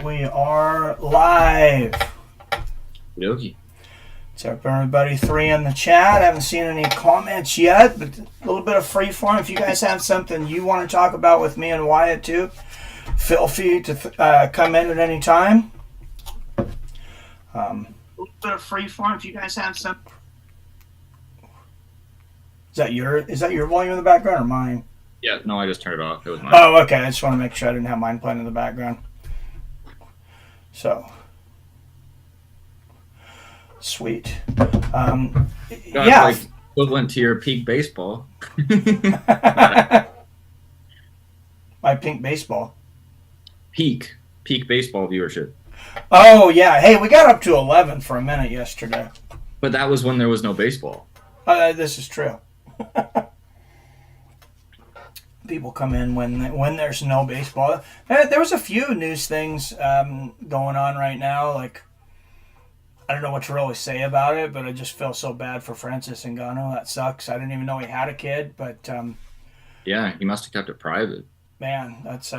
We are live. Yogi. What's up, everybody? 3 in the chat. I haven't seen any comments yet, but a little bit of free form. If you guys have something you want to talk about with me and Wyatt too, feel free to come in at any time. A little bit of free form. If you guys have some. Is that your volume in the background or mine? Yeah, no, I just turned it off. It was mine. Oh, okay. I just want to make sure I didn't have mine playing in the background. So, sweet. Yeah. Like equivalent to your peak baseball. My pink baseball. Peak baseball viewership. Oh, yeah. Hey, we got up to 11 for a minute yesterday. But that was when there was no baseball. This is true. People come in when there's no baseball. There was a few news things going on right now. Like, I don't know what to really say about it, but I just feel so bad for Francis Ngannou. That sucks. I didn't even know he had a kid, but yeah, he must have kept it private. Man, that's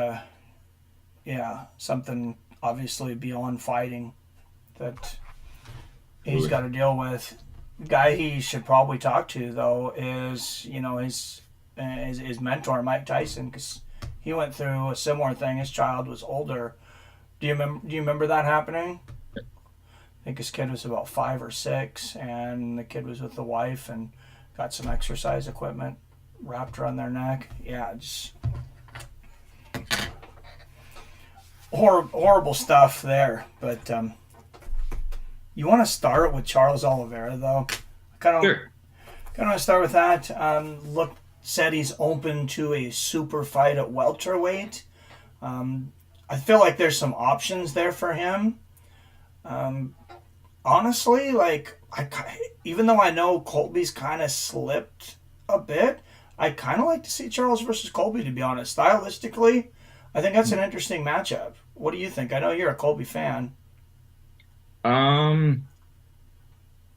something obviously beyond fighting that he's got to deal with. The guy he should probably talk to though is his mentor Mike Tyson, because he went through a similar thing. His child was older. Do you remember that happening? I think his kid was about 5 or 6, and the kid was with the wife and got some exercise equipment wrapped around their neck. Yeah, just horrible stuff there. But you want to start with Charles Oliveira, though? Sure. Kind of want to start with that. Said he's open to a super fight at welterweight. I feel like there's some options there for him. Honestly, even though I know Colby's kind of slipped a bit, I kind of like to see Charles versus Colby, to be honest. Stylistically, I think that's an interesting matchup. What do you think? I know you're a Colby fan.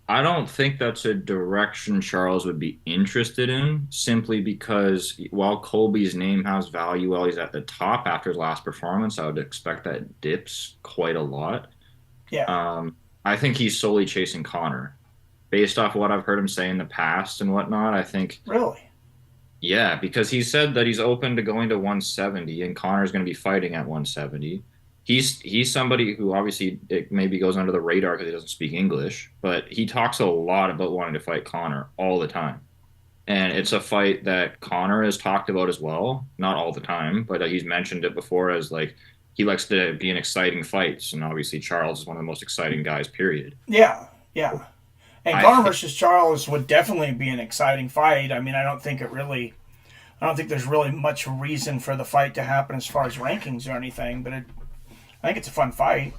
I don't think that's a direction Charles would be interested in, simply because while Colby's name has value while he's at the top after his last performance, I would expect that dips quite a lot. Yeah. I think he's solely chasing Conor. Based off what I've heard him say in the past and whatnot, I think... Really? Yeah, because he said that he's open to going to 170, and Conor's going to be fighting at 170. He's somebody who obviously it maybe goes under the radar because he doesn't speak English, but he talks a lot about wanting to fight Conor all the time. And it's a fight that Conor has talked about as well, not all the time, but he's mentioned it before as like he likes to be in exciting fights, and obviously Charles is one of the most exciting guys, period. Yeah. And Conor versus Charles would definitely be an exciting fight. I mean, I don't think there's really much reason for the fight to happen as far as rankings or anything, but I think it's a fun fight.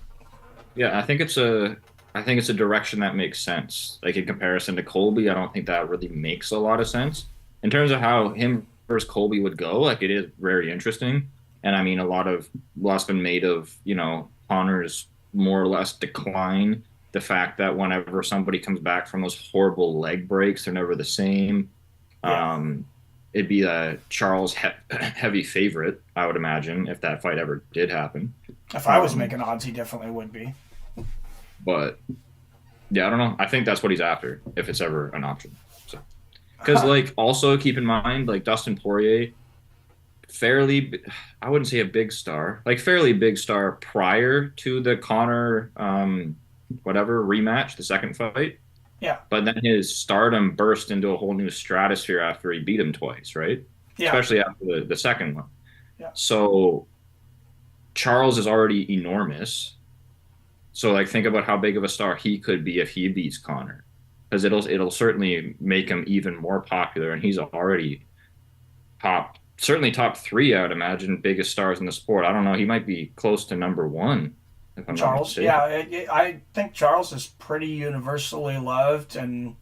Yeah, I think it's a direction that makes sense. Like in comparison to Colby, I don't think that really makes a lot of sense. In terms of how him versus Colby would go, like it is very interesting. And I mean, a lot's been made of, Conor's more or less decline. The fact that whenever somebody comes back from those horrible leg breaks, they're never the same. Yeah. It'd be a Charles heavy favorite, I would imagine, if that fight ever did happen. If I was making odds, he definitely would be. But, yeah, I don't know. I think that's what he's after, if it's ever an option. So, because, also keep in mind, Dustin Poirier, I wouldn't say a big star, fairly big star prior to the Conor, rematch, the second fight. Yeah. But then his stardom burst into a whole new stratosphere after he beat him twice, right? Yeah. Especially after the second one. Yeah. So Charles is already enormous. So think about how big of a star he could be if he beats Conor. Because it'll certainly make him even more popular, and he's already certainly top 3, I would imagine, biggest stars in the sport. I don't know, he might be close to number 1. Charles, I think Charles is pretty universally loved and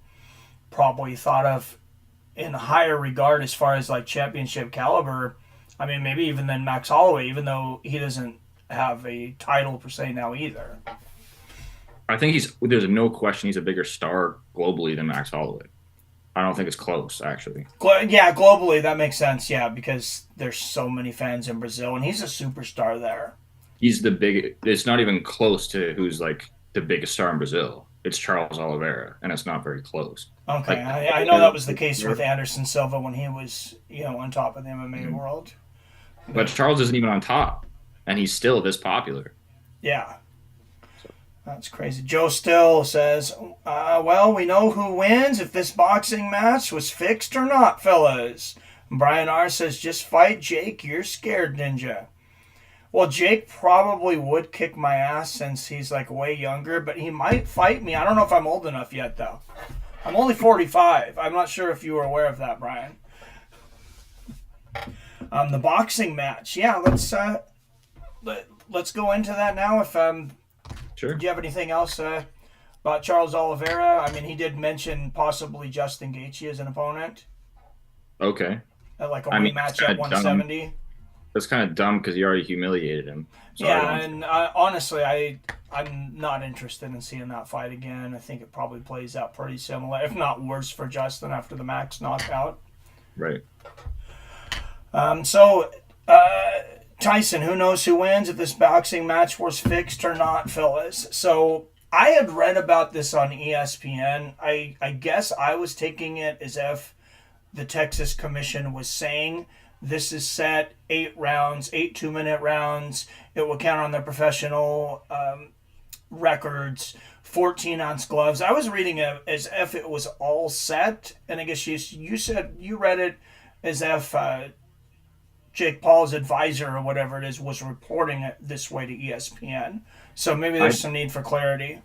probably thought of in higher regard as far as championship caliber. I mean, maybe even than Max Holloway, even though he doesn't have a title per se now either. I think there's no question he's a bigger star globally than Max Holloway. I don't think it's close, actually. Yeah, globally that makes sense. Yeah, because there's so many fans in Brazil, and he's a superstar there. He's the big. It's not even close to who's like the biggest star in Brazil. It's Charles Oliveira, and it's not very close. Okay, Like, I know that was the case with Anderson Silva when he was, on top of the MMA world. but Charles isn't even on top, and he's still this popular. Yeah, that's crazy. Joe Still says, well, we know who wins if this boxing match was fixed or not, fellas. Brian R. says, just fight Jake, you're scared, Ninja. Well, Jake probably would kick my ass since he's like way younger, but he might fight me. I don't know if I'm old enough yet, though. I'm only 45. I'm not sure if you were aware of that, Brian. The boxing match. Yeah, let's go into that now. If Sure. Do you have anything else about Charles Oliveira? I mean, he did mention possibly Justin Gaethje as an opponent. Okay. Like a rematch at 170. That's kind of dumb because he already humiliated him. So yeah, and honestly, I'm not interested in seeing that fight again. I think it probably plays out pretty similar, if not worse, for Justin after the Max knockout. Right. Tyson, who knows who wins if this boxing match was fixed or not, fellas? So I had read about this on ESPN. I guess I was taking it as if the Texas Commission was saying this is set 8 rounds, 8 2-minute rounds. It will count on their professional records, 14-ounce gloves. I was reading it as if it was all set, and I guess you said you read it as if Jake Paul's advisor or whatever it is was reporting it this way to ESPN. So maybe there's some need for clarity.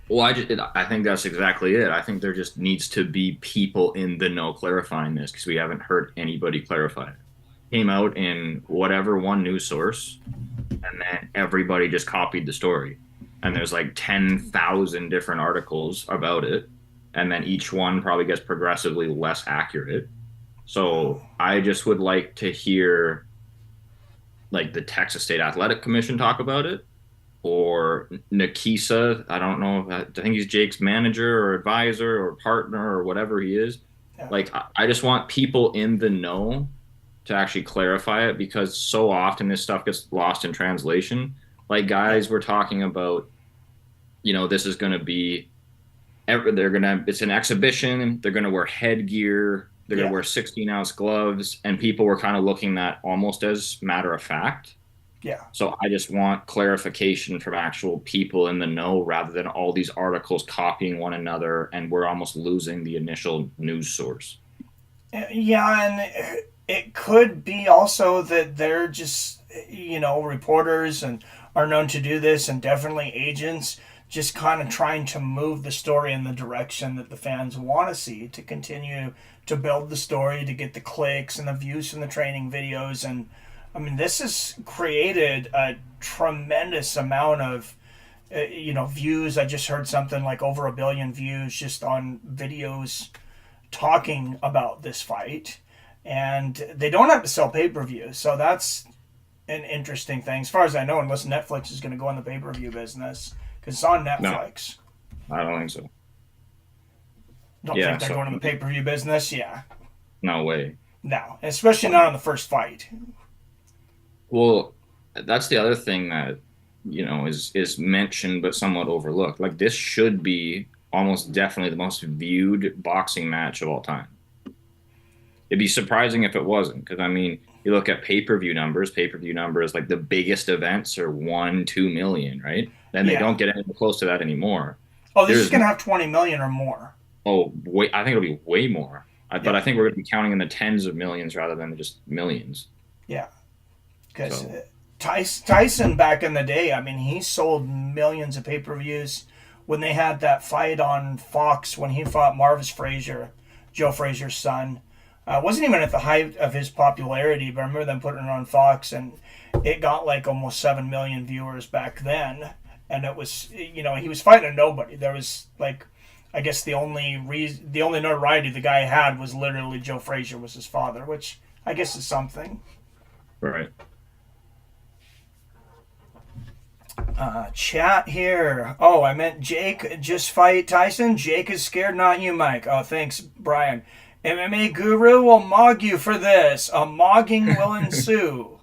Well, I think that's exactly it. I think there just needs to be people in the know clarifying this because we haven't heard anybody clarify it. Came out in whatever one news source, and then everybody just copied the story. And there's like 10,000 different articles about it, and then each one probably gets progressively less accurate. So I just would like to hear like the Texas State Athletic Commission talk about it, or Nikisa. I don't know. I think he's Jake's manager or advisor or partner or whatever he is. Yeah. Like, I just want people in the know to actually clarify it because so often this stuff gets lost in translation. Like, guys were talking about, this is going to be, it's an exhibition. They're going to wear headgear. They're going to wear 16-ounce gloves. And people were kind of looking at almost as matter of fact. Yeah. So I just want clarification from actual people in the know rather than all these articles copying one another and we're almost losing the initial news source. Yeah, and it could be also that they're just, reporters and are known to do this and definitely agents just kind of trying to move the story in the direction that the fans want to see to continue to build the story, to get the clicks and the views from the training videos. And I mean, this has created a tremendous amount of, views. I just heard something like over 1 billion views just on videos talking about this fight. And they don't have to sell pay-per-view. So that's an interesting thing. As far as I know, unless Netflix is going to go in the pay-per-view business. Because it's on Netflix. No, I don't think so. Don't think they're going in the pay-per-view business? Yeah. No way. No. Especially not on the first fight. Well, that's the other thing that, is mentioned but somewhat overlooked. Like, this should be almost definitely the most viewed boxing match of all time. It'd be surprising if it wasn't, because, I mean, you look at pay-per-view numbers, like the biggest events are 1-2 million, right? Then they don't get any close to that anymore. Oh, this is going to have 20 million or more. Oh, I think it'll be way more. But I think we're going to be counting in the tens of millions rather than just millions. Yeah. Because Tyson back in the day, I mean, he sold millions of pay-per-views when they had that fight on Fox when he fought Marvis Frazier, Joe Frazier's son. Wasn't even at the height of his popularity, but I remember them putting it on Fox, and it got like almost 7 million viewers back then. And it was, he was fighting a nobody. There was like, I guess the only notoriety the guy had was literally Joe Frazier was his father, which I guess is something. Right. Chat here. Oh, I meant Jake just fight Tyson. Jake is scared, not you, Mike. Oh, thanks, Brian. MMA Guru will mog you for this. A mogging will ensue.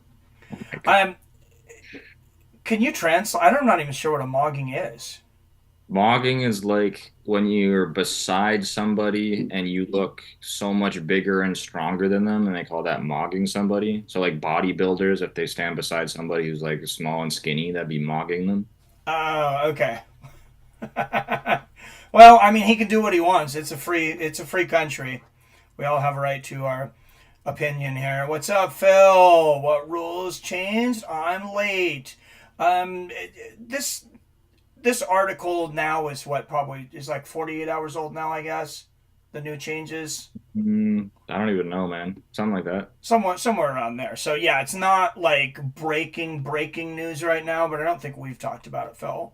Can you translate? I'm not even sure what a mogging is. Mogging is like when you're beside somebody and you look so much bigger and stronger than them, and they call that mogging somebody. So like bodybuilders, if they stand beside somebody who's like small and skinny, that'd be mogging them. Oh, okay. Well, I mean, he can do what he wants. It's a free country. We all have a right to our opinion here. What's up, Phil? What rules changed? I'm late. This article now is what probably is like 48 hours old now, I guess. The new changes, I don't even know, man. Something like that. somewhere around there. So yeah, it's not like breaking news right now, but I don't think we've talked about it, Phil.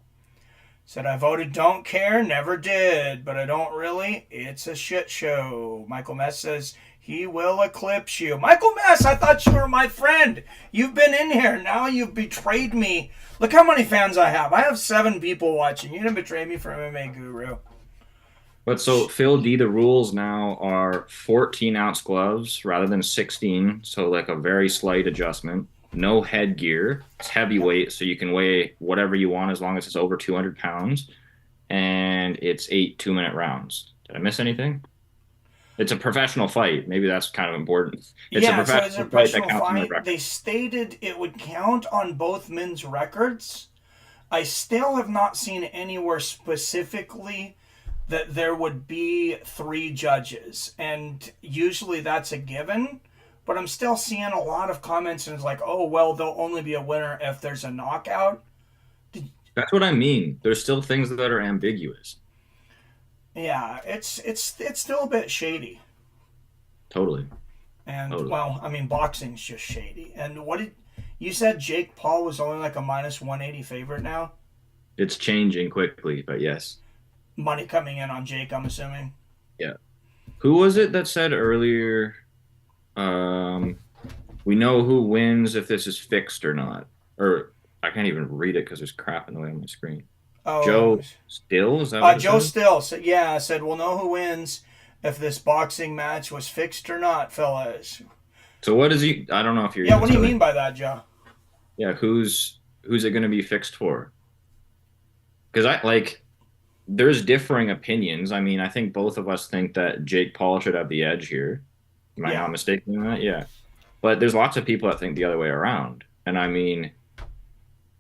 Said I voted don't care, never did, but I don't really. It's a shit show. Michael Mess says he will eclipse you. Michael Mess, I thought you were my friend. You've been in here. Now you've betrayed me. Look how many fans I have. I have 7 people watching. You didn't betray me for MMA Guru. But so Phil D, the rules now are 14-ounce gloves rather than 16, so like a very slight adjustment. No headgear. It's heavyweight, so you can weigh whatever you want as long as it's over 200 pounds. And it's 8 2-minute rounds. Did I miss anything? It's a professional fight. Maybe that's kind of important. It's a Yeah, so it's a professional fight that professional counts in the fight. record. They stated it would count on both men's records. I still have not seen anywhere specifically that there would be 3 judges. And usually that's a given. But I'm still seeing a lot of comments and it's like, oh, well, there'll only be a winner if there's a knockout. That's what I mean. There's still things that are ambiguous. Yeah, it's still a bit shady. Totally. And, Totally. well, I mean, boxing's just shady. And what did you said Jake Paul was only like a minus 180 favorite now? It's changing quickly, but yes. Money coming in on Jake, I'm assuming. Yeah. Who was it that said earlier, we know who wins if this is fixed or not? Or I can't even read it because there's crap in the way on my screen. Oh, Joe Still? Is that what it Joe said? Still said, yeah, said we'll know who wins if this boxing match was fixed or not, fellas. So what is he? I don't know if you're Yeah, even what do you still- mean by that, Joe? Yeah, who's it going to be fixed for? Because there's differing opinions. I mean, I think both of us think that Jake Paul should have the edge here. Am I Yeah. not mistaken in that? Yeah. But there's lots of people that think the other way around. And I mean,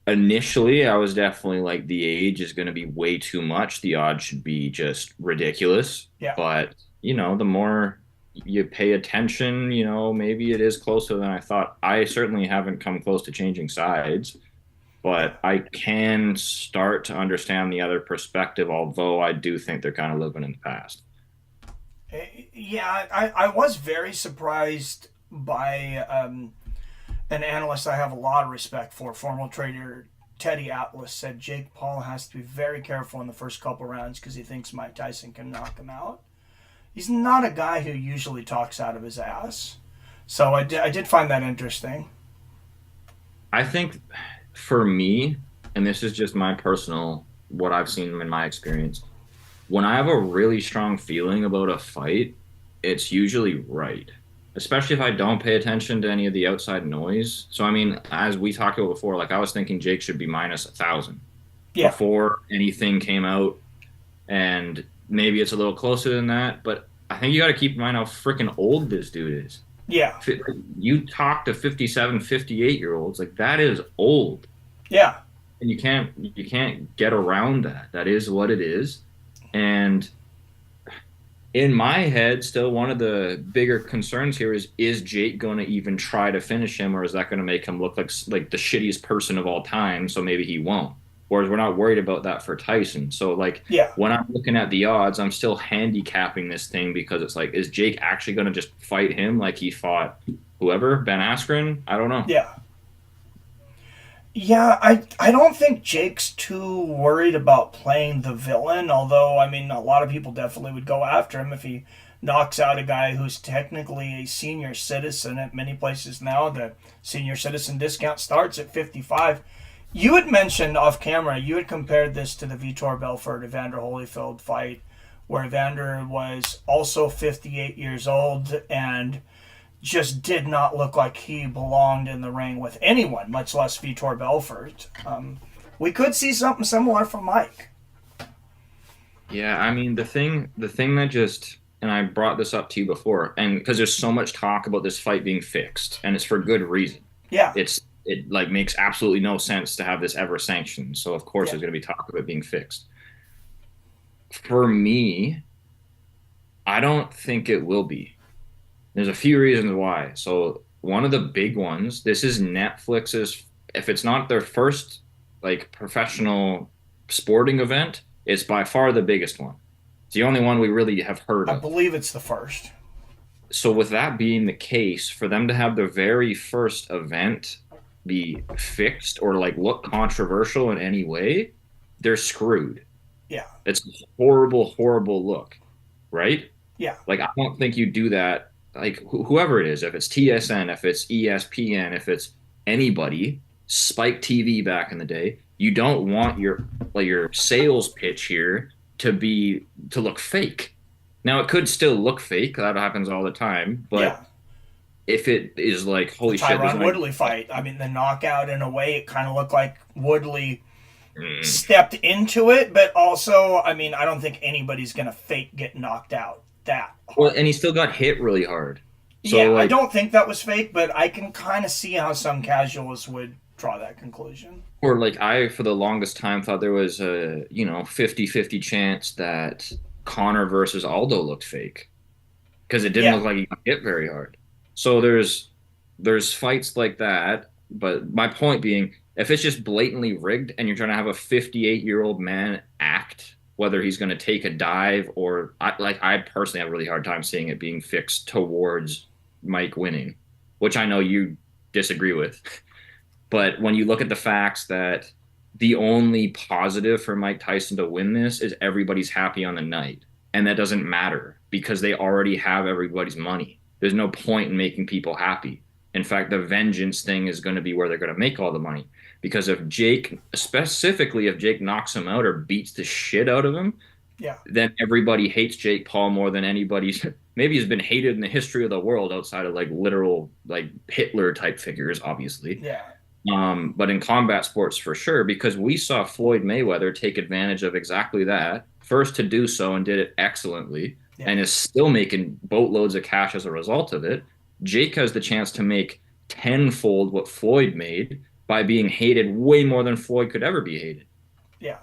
initially, I was definitely like, the age is going to be way too much. The odds should be just ridiculous. Yeah. But, the more you pay attention, maybe it is closer than I thought. I certainly haven't come close to changing sides, but I can start to understand the other perspective, although I do think they're kind of living in the past. Yeah, I was very surprised by an analyst I have a lot of respect for, former trader Teddy Atlas, said Jake Paul has to be very careful in the first couple rounds because he thinks Mike Tyson can knock him out. He's not a guy who usually talks out of his ass. So I did find that interesting. I think for me, and this is just my personal, what I've seen in my experience, when I have a really strong feeling about a fight, it's usually right. Especially if I don't pay attention to any of the outside noise. So, I mean, as we talked about before, like I was thinking Jake should be minus 1,000 Yeah. before anything came out. And maybe it's a little closer than that. But I think you got to keep in mind how freaking old this dude is. Yeah. You talk to 57, 58-year-olds, like that is old. Yeah. And you can't get around that. That is what it is. And in my head, still one of the bigger concerns here is Jake going to even try to finish him, or is that going to make him look like the shittiest person of all time, so maybe he won't? Whereas we're not worried about that for Tyson. So, Yeah. when I'm looking at the odds, I'm still handicapping this thing because it's like, is Jake actually going to just fight him like he fought whoever? Ben Askren? I don't know. Yeah. Yeah, I don't think Jake's too worried about playing the villain, although, I mean, a lot of people definitely would go after him if he knocks out a guy who's technically a senior citizen. At many places now, the senior citizen discount starts at 55. You had mentioned off camera, you had compared this to the Vitor Belfort Evander Holyfield fight, where Evander was also 58 years old, and just did not look like he belonged in the ring with anyone, much less Vitor Belfort. We could see something similar from Mike. Yeah, I mean the thing that just, and I brought this up to you before, and because there's so much talk about this fight being fixed, and it's for good reason. Yeah, It like makes absolutely no sense to have this ever sanctioned. So of course yeah. there's going to be talk of it being fixed. For me, I don't think it will be. There's a few reasons why. So one of the big ones, this is Netflix's, if it's not their first like professional sporting event, it's by far the biggest one. It's the only one we really have heard I of. believe it's the first. So with that being the case, for them to have the very first event be fixed or like look controversial in any way, they're screwed. Yeah, It's a horrible, horrible look, right? yeah, Like I don't think you do that. Like whoever it is, if it's TSN, if it's ESPN, if it's anybody, Spike TV back in the day, you don't want your sales pitch here to look fake. Now it could still look fake. That happens all the time. But yeah. if it is like, The holy shit, Tyron Woodley fight. I mean, the knockout, in a way, it kind of looked like Woodley mm, stepped into it, but also, I mean, I don't think anybody's going to fake get knocked out that well, hard. and he still got hit really hard. So Yeah, I like, don't think that was fake, but I can kind of see how some casuals would draw that conclusion. or like I for the longest time thought there was a 50-50 chance that Connor versus Aldo looked fake because it didn't Yeah, look like he got hit very hard. So there's fights like that, but my point being, if it's just blatantly rigged and you're trying to have a 58-year-old man act, whether he's going to take a dive or I personally have a really hard time seeing it being fixed towards Mike winning, which I know you disagree with. But when you look at the facts that the only positive for Mike Tyson to win this is everybody's happy on the night. And that doesn't matter because they already have everybody's money. There's no point in making people happy. In fact, the vengeance thing is going to be where they're going to make all the money. Because if Jake, specifically if Jake knocks him out or beats the shit out of him, yeah, then everybody hates Jake Paul more than anybody's. Maybe he's been hated in the history of the world outside of like literal like Hitler type figures, obviously. yeah, But in combat sports for sure, because we saw Floyd Mayweather take advantage of exactly that, first to do so and did it excellently, yeah, and is still making boatloads of cash as a result of it. Jake has the chance to make tenfold what Floyd made by being hated way more than Floyd could ever be hated. yeah.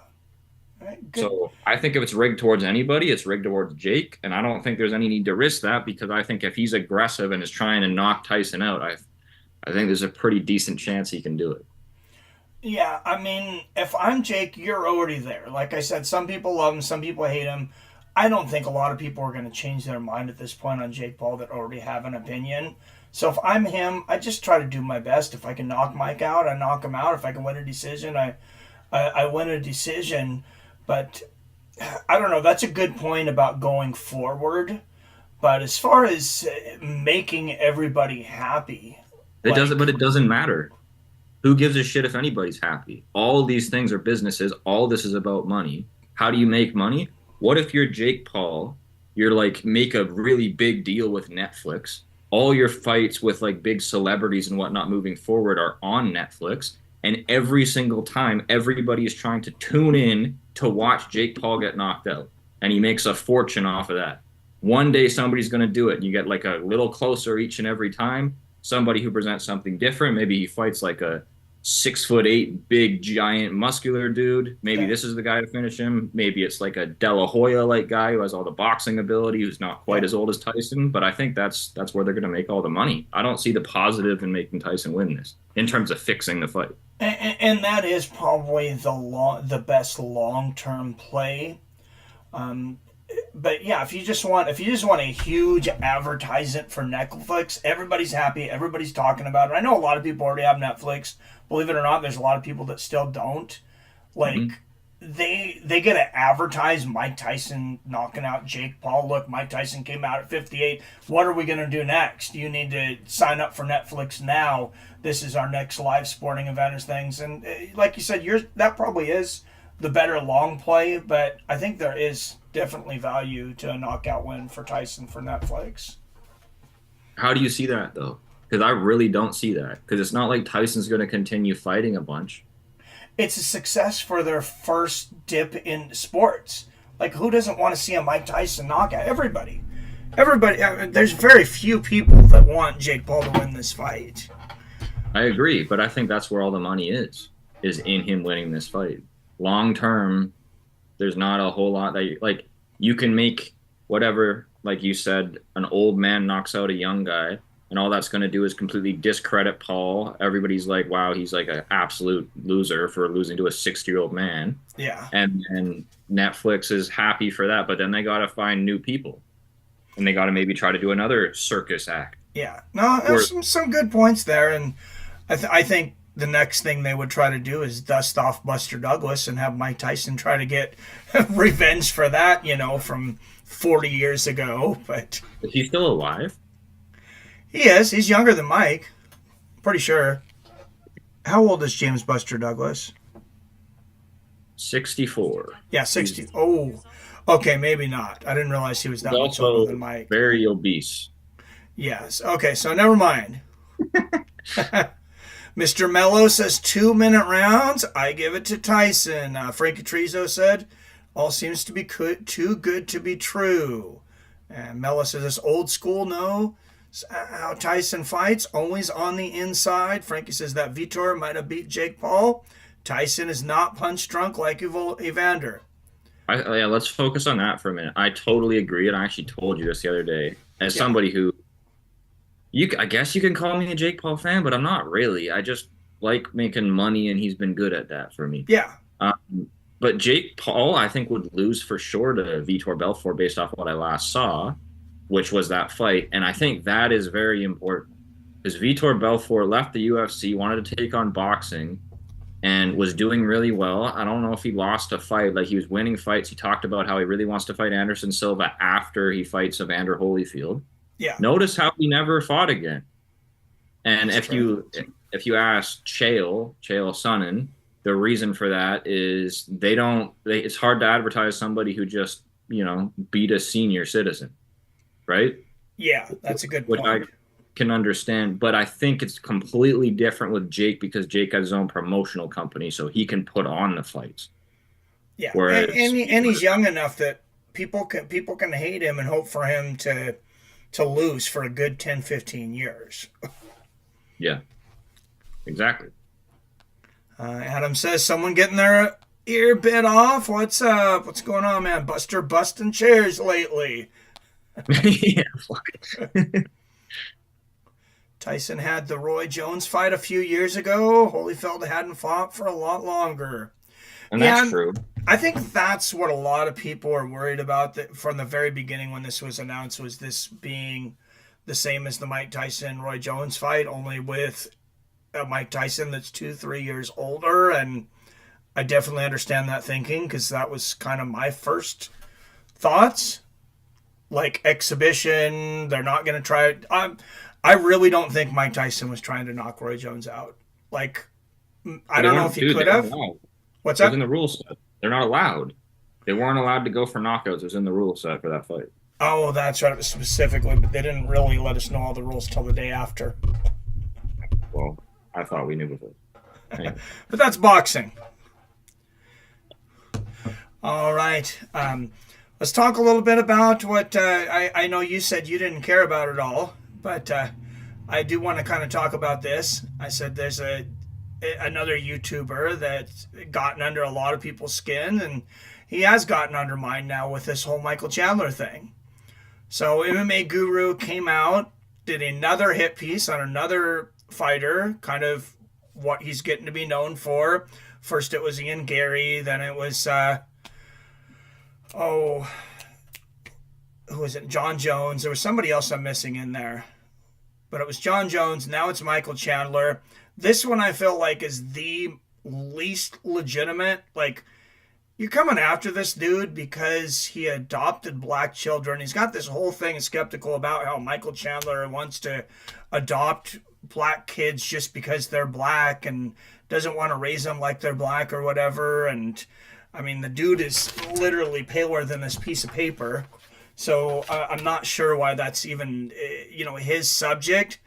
All right, good. So I think if it's rigged towards anybody, it's rigged towards Jake, and I don't think there's any need to risk that because I think if he's aggressive and is trying to knock Tyson out, I think there's a pretty decent chance he can do it. Yeah, I mean, if I'm Jake, you're already there. Like I said, some people love him, some people hate him. I don't think a lot of people are going to change their mind at this point on Jake Paul that already have an opinion. So if I'm him, I just try to do my best. If I can knock Mike out, I knock him out. If I can win a decision, I win a decision. But I don't know. That's a good point about going forward. But as far as making everybody happy, It like, doesn't, but it doesn't matter. Who gives a shit if anybody's happy? All these things are businesses. All this is about money. How do you make money? What if you're Jake Paul? You're like make a really big deal with Netflix. All your fights with like big celebrities and whatnot moving forward are on Netflix. And every single time, everybody is trying to tune in to watch Jake Paul get knocked out. And he makes a fortune off of that. One day somebody's going to do it. And you get like a little closer each and every time. Somebody who presents something different. Maybe he fights like a 6'8", big, giant, muscular dude. Maybe yeah. this is the guy to finish him. Maybe it's like a De La Hoya-like guy who has all the boxing ability, who's not quite as old as Tyson. But I think that's where they're going to make all the money. I don't see the positive in making Tyson win this in terms of fixing the fight. And that is probably the best long term play. But yeah, if you just want a huge advertisement for Netflix, everybody's happy, everybody's talking about it. I know a lot of people already have Netflix. Believe it or not, there's a lot of people that still don't. Like Mm-hmm. they get to advertise Mike Tyson knocking out Jake Paul. Look, Mike Tyson came out at 58. What are we going to do next? You need to sign up for Netflix now. This is our next live sporting event or things. And like you said, that probably is the better long play, but I think there is definitely value to a knockout win for Tyson for Netflix. How do you see that though? Because I really don't see that. Because it's not like Tyson's going to continue fighting a bunch. It's a success for their first dip in sports. Like, who doesn't want to see a Mike Tyson knockout? Everybody. Everybody. There's very few people that want Jake Paul to win this fight. I agree, but I think that's where all the money is in him winning this fight. Long term, there's not a whole lot that you can make whatever, like you said, an old man knocks out a young guy, and all that's going to do is completely discredit Paul. Everybody's like, wow, he's like an absolute loser for losing to a 60-year-old man. Yeah. And Netflix is happy for that, but then they got to find new people, and they got to maybe try to do another circus act. Yeah. No, there's some good points there, and I think the next thing they would try to do is dust off Buster Douglas and have Mike Tyson try to get revenge for that, from 40 years ago. But is he still alive? He is. He's younger than Mike. Pretty sure. How old is James Buster Douglas? 64. Yeah, 60. Oh, okay, maybe not. I didn't realize he was that much older than Mike. Very obese. Yes. Okay, so never mind. Mr. Mello says 2-minute rounds. I give it to Tyson. Frankie Trezo said, all seems to be too good to be true. And Mello says, it's old school, no. How Tyson fights, always on the inside. Frankie says that Vitor might have beat Jake Paul. Tyson is not punch drunk like Evander. Yeah, let's focus on that for a minute. I totally agree, and I actually told you this the other day. As somebody who, I guess you can call me a Jake Paul fan, but I'm not really. I just like making money, and he's been good at that for me. Yeah. But Jake Paul, I think, would lose for sure to Vitor Belfort based off what I last saw, which was that fight. And I think that is very important because Vitor Belfort left the UFC, wanted to take on boxing, and was doing really well. I don't know if he lost a fight. Like, he was winning fights. He talked about how he really wants to fight Anderson Silva after he fights Evander Holyfield. Yeah. Notice how he never fought again. And if you ask Chael Sonnen, the reason for that is it's hard to advertise somebody who just, beat a senior citizen, right? Yeah, that's a good point. Which I can understand, but I think it's completely different with Jake because Jake has his own promotional company, so he can put on the fights. Yeah, and he's young enough that people can hate him and hope for him to lose for a good 10, 15 years. Yeah, exactly. Adam says, someone getting their ear bit off? What's up? What's going on, man? Buster busting chairs lately. Yeah, fuck it. Tyson had the Roy Jones fight a few years ago. Holyfield hadn't fought for a lot longer. And that's true. I think that's what a lot of people are worried about from the very beginning when this was announced, was this being the same as the Mike Tyson-Roy Jones fight, only with Mike Tyson that's 2-3 years older. And I definitely understand that thinking because that was kind of my first thoughts. Like, exhibition, they're not going to try it. I really don't think Mike Tyson was trying to knock Roy Jones out. Like, I don't know if he could have. What's that? It was in the rule set. They're not allowed. They weren't allowed to go for knockouts. It was in the rule set for that fight. Oh, that's right. Specifically, but they didn't really let us know all the rules till the day after. Well, I thought we knew before. Anyway. But that's boxing. All right. Let's talk a little bit about what I know you said you didn't care about at all, but I do want to kind of talk about this. I said there's another YouTuber that's gotten under a lot of people's skin, and he has gotten under mine now with this whole Michael Chandler thing. So MMA Guru came out, did another hit piece on another fighter, kind of what he's getting to be known for. First it was Ian Gary, then it was who was it? John Jones. There was somebody else I'm missing in there. But it was John Jones. Now it's Michael Chandler. This one I feel like is the least legitimate. Like, you're coming after this dude because he adopted black children. He's got this whole thing skeptical about how Michael Chandler wants to adopt black kids just because they're black and doesn't want to raise them like they're black or whatever. And I mean, the dude is literally paler than this piece of paper. So I'm not sure why that's even, his subject.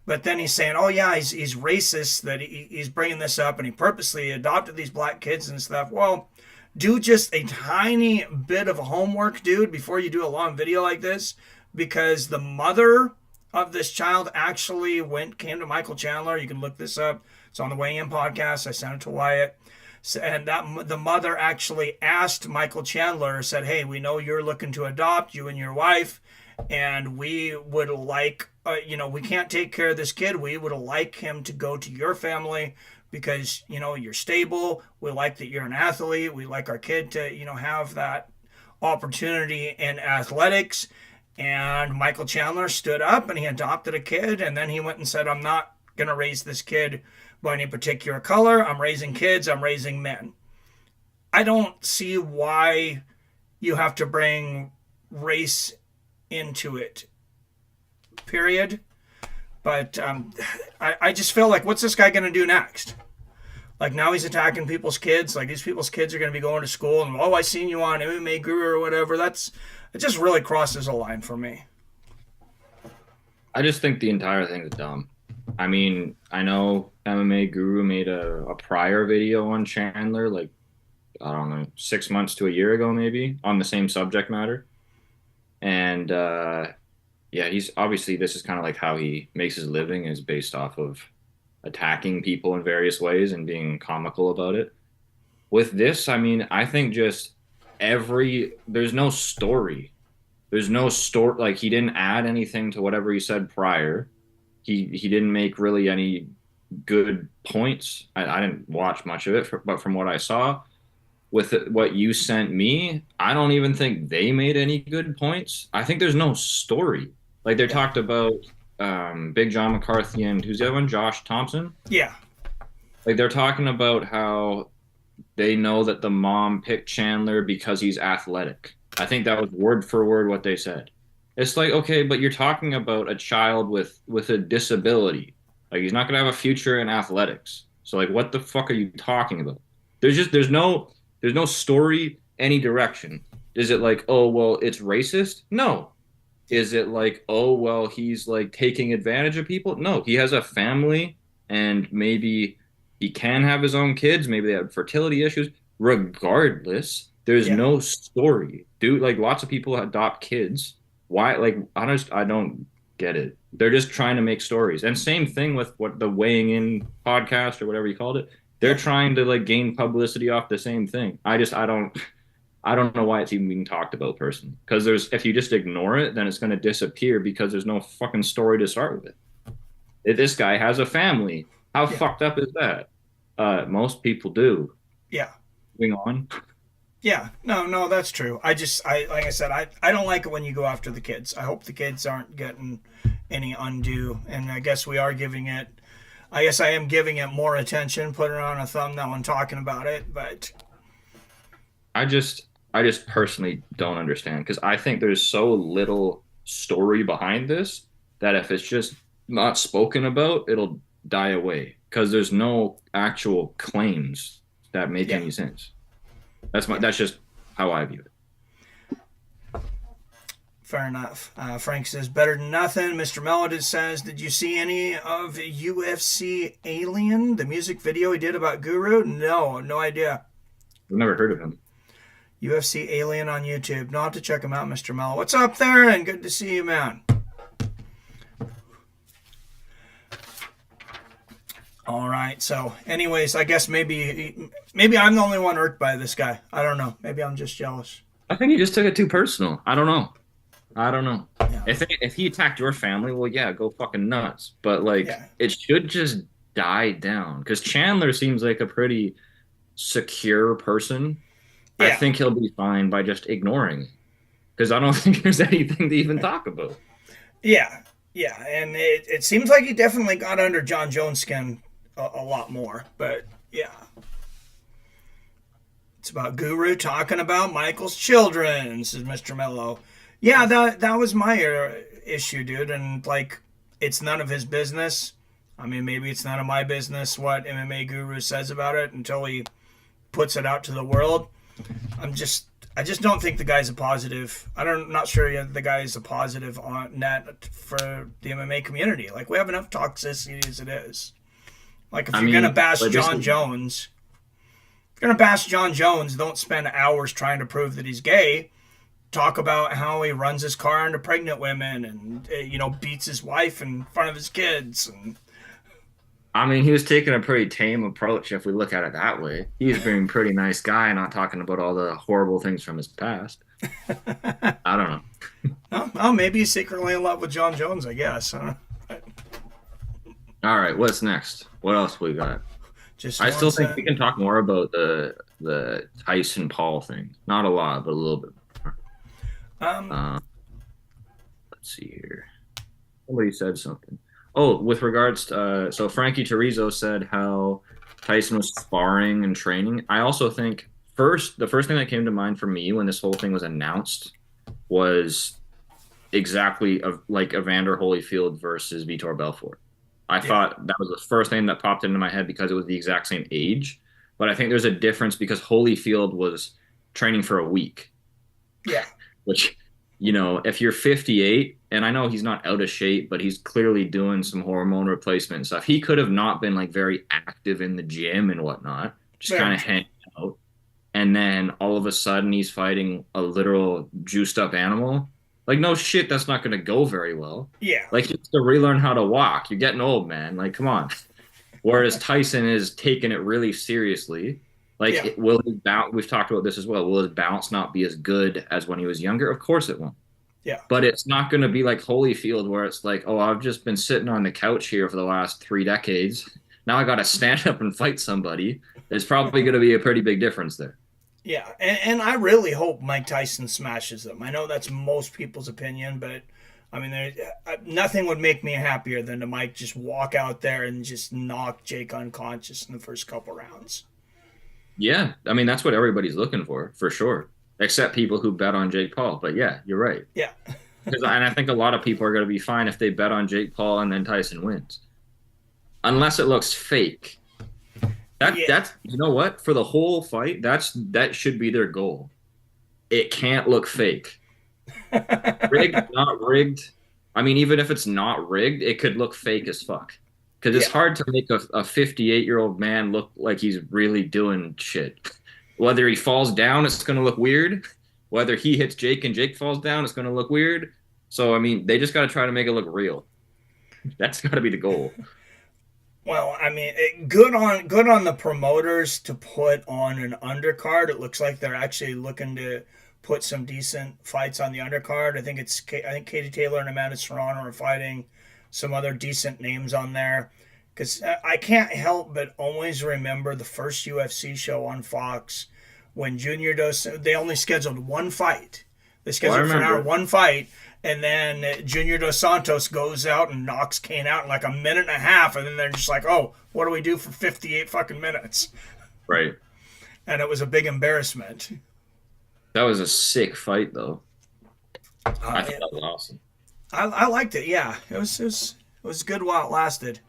But then he's saying, oh, yeah, he's racist, that he's bringing this up, and he purposely adopted these black kids and stuff. Well, do just a tiny bit of homework, dude, before you do a long video like this, because the mother of this child actually came to Michael Chandler. You can look this up. It's on the Weigh In podcast. I sent it to Wyatt. And that the mother actually asked Michael Chandler, said, hey, we know you're looking to adopt, you and your wife, and we would like, we can't take care of this kid. We would like him to go to your family because, you're stable. We like that you're an athlete. We like our kid to, have that opportunity in athletics. And Michael Chandler stood up and he adopted a kid. And then he went and said, I'm not going to raise this kid by any particular color. I'm raising kids. I'm raising men. I don't see why you have to bring race into it, period. But I just feel like, what's this guy going to do next? Like, now he's attacking people's kids. Like, these people's kids are going to be going to school and, oh, I seen you on MMA Guru or whatever. It just really crosses a line for me. I just think the entire thing is dumb. I mean, I know MMA Guru made a prior video on Chandler, like, I don't know, 6 months to a year ago, maybe, on the same subject matter. And, he's obviously, this is kind of like how he makes his living, is based off of attacking people in various ways and being comical about it. With this, I mean, I think just there's no story. There's no story. Like, he didn't add anything to whatever he said prior. He didn't make really any good points. I didn't watch much of it, but from what I saw, with what you sent me, I don't even think they made any good points. I think there's no story. Like, they talked about Big John McCarthy and who's the other one? Josh Thompson? Yeah. Like, they're talking about how they know that the mom picked Chandler because he's athletic. I think that was word for word what they said. It's like, okay, but you're talking about a child with a disability. Like, he's not going to have a future in athletics. So, like, what the fuck are you talking about? There's no story, any direction. Is it like, oh, well, it's racist? No. Is it like, oh, well, he's like taking advantage of people? No, he has a family and maybe he can have his own kids. Maybe they have fertility issues. Regardless, there's no story. Dude, like, lots of people adopt kids. Why? Like, I don't get it. They're just trying to make stories. And same thing with what the Weighing In podcast or whatever you called it. They're trying to, like, gain publicity off the same thing. I don't know why it's even being talked about personally. Because if you just ignore it, then it's going to disappear because there's no fucking story to start with. If this guy has a family, how fucked up is that? Most people do. Yeah. Moving on. Yeah, no, that's true. Like I said, I don't like it when you go after the kids. I hope the kids aren't getting any undue, and I guess I am giving it more attention, putting it on a thumbnail and talking about it, but I just personally don't understand, because I think there's so little story behind this that if it's just not spoken about, it'll die away, because there's no actual claims that make any sense. That's just how I view it. Fair enough. Frank says, better than nothing. Mr. Melodis says, did you see any of UFC Alien, the music video he did about Guru? No idea. I've never heard of him. UFC Alien on YouTube. No, I'll have to check him out, Mr. Mello. What's up there? And good to see you, man. All right. So, anyways, I guess maybe I'm the only one irked by this guy. I don't know. Maybe I'm just jealous. I think he just took it too personal. I don't know. Yeah. If he attacked your family, well, yeah, go fucking nuts. But, like, it should just die down, because Chandler seems like a pretty secure person. Yeah. I think he'll be fine by just ignoring it, because I don't think there's anything to even talk about. Yeah, and it seems like he definitely got under John Jones' skin a lot more, but yeah. It's about Guru talking about Michael's children, says Mr. Mello. Yeah, that was my issue, dude, and, like, it's none of his business. I mean, maybe it's none of my business what MMA Guru says about it until he puts it out to the world. I just don't think the guy's a positive. I'm not sure yet the guy is a positive on net for the MMA community. Like, we have enough toxicity as it is. Like, if you're gonna bash John Jones, don't spend hours trying to prove that he's gay. Talk about how he runs his car into pregnant women and beats his wife in front of his kids. And I mean, he was taking a pretty tame approach if we look at it that way. He was being a pretty nice guy, not talking about all the horrible things from his past. I don't know. Well, maybe he's secretly in love with John Jones, I guess. Huh? All right, what's next? What else we got? I still think we can talk more about the Tyson Paul thing. Not a lot, but a little bit more. Let's see here. Somebody said something. Oh, with regards to so Frankie Turizo said how Tyson was sparring and training. I also think the first thing that came to mind for me when this whole thing was announced was exactly like Evander Holyfield versus Vitor Belfort. I thought that was the first thing that popped into my head because it was the exact same age. But I think there's a difference because Holyfield was training for a week. Yeah. Which, if you're 58, and I know he's not out of shape, but he's clearly doing some hormone replacement stuff. He could have not been like very active in the gym and whatnot, just kind of hanging out. And then all of a sudden he's fighting a literal juiced up animal. Like, no shit, that's not going to go very well. Yeah. Like, you have to relearn how to walk. You're getting old, man. Like, come on. Whereas Tyson is taking it really seriously. Like, will his bounce? We've talked about this as well. Will his bounce not be as good as when he was younger? Of course it won't. Yeah. But it's not going to be like Holyfield where it's like, oh, I've just been sitting on the couch here for the last 3 decades. Now I got to stand up and fight somebody. There's probably going to be a pretty big difference there. Yeah, and I really hope Mike Tyson smashes them. I know that's most people's opinion, but I mean, nothing would make me happier than to Mike just walk out there and just knock Jake unconscious in the first couple rounds. Yeah, I mean, that's what everybody's looking for sure, except people who bet on Jake Paul. But yeah, you're right. Yeah. And I think a lot of people are going to be fine if they bet on Jake Paul and then Tyson wins. Unless it looks fake. That's you know what? For the whole fight, that should be their goal. It can't look fake. Rigged, not rigged. I mean, even if it's not rigged, it could look fake as fuck. Because it's hard to make a 58-year-old man look like he's really doing shit. Whether he falls down, it's going to look weird. Whether he hits Jake and Jake falls down, it's going to look weird. So, I mean, they just got to try to make it look real. That's got to be the goal. Well, I mean, good on the promoters to put on an undercard. It looks like they're actually looking to put some decent fights on the undercard. I think Katie Taylor and Amanda Serrano are fighting. Some other decent names on there. Because I can't help but always remember the first UFC show on Fox when they only scheduled one fight. They scheduled for an hour one fight. And then Junior Dos Santos goes out and knocks Kane out in like a minute and a half. And then they're just like, oh, what do we do for 58 fucking minutes? Right. And it was a big embarrassment. That was a sick fight, though. I thought that was awesome. I liked it, yeah. It was good while it lasted.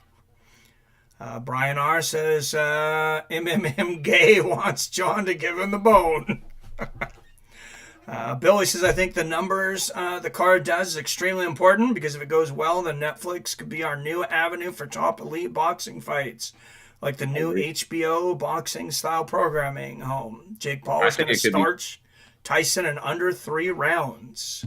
Brian R. says, MMM Gay wants John to give him the bone. Billy says, I think the numbers the card does is extremely important because if it goes well, then Netflix could be our new avenue for top elite boxing fights, like the new HBO boxing style programming home. Jake Paul is going to start Tyson in under 3 rounds.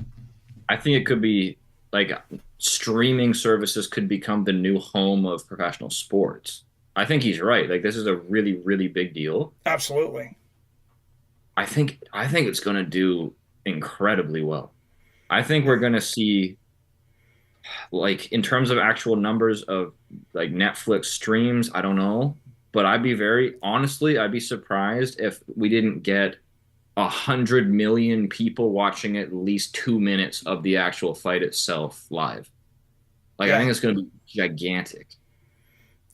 I think it could be like streaming services could become the new home of professional sports. I think he's right. Like, this is a really, really big deal. Absolutely. I think it's going to do incredibly well. I think we're going to see, like, in terms of actual numbers of like Netflix streams, I don't know, but I'd be surprised if we didn't get 100 million people watching at least 2 minutes of the actual fight itself live. Like, I think it's going to be gigantic.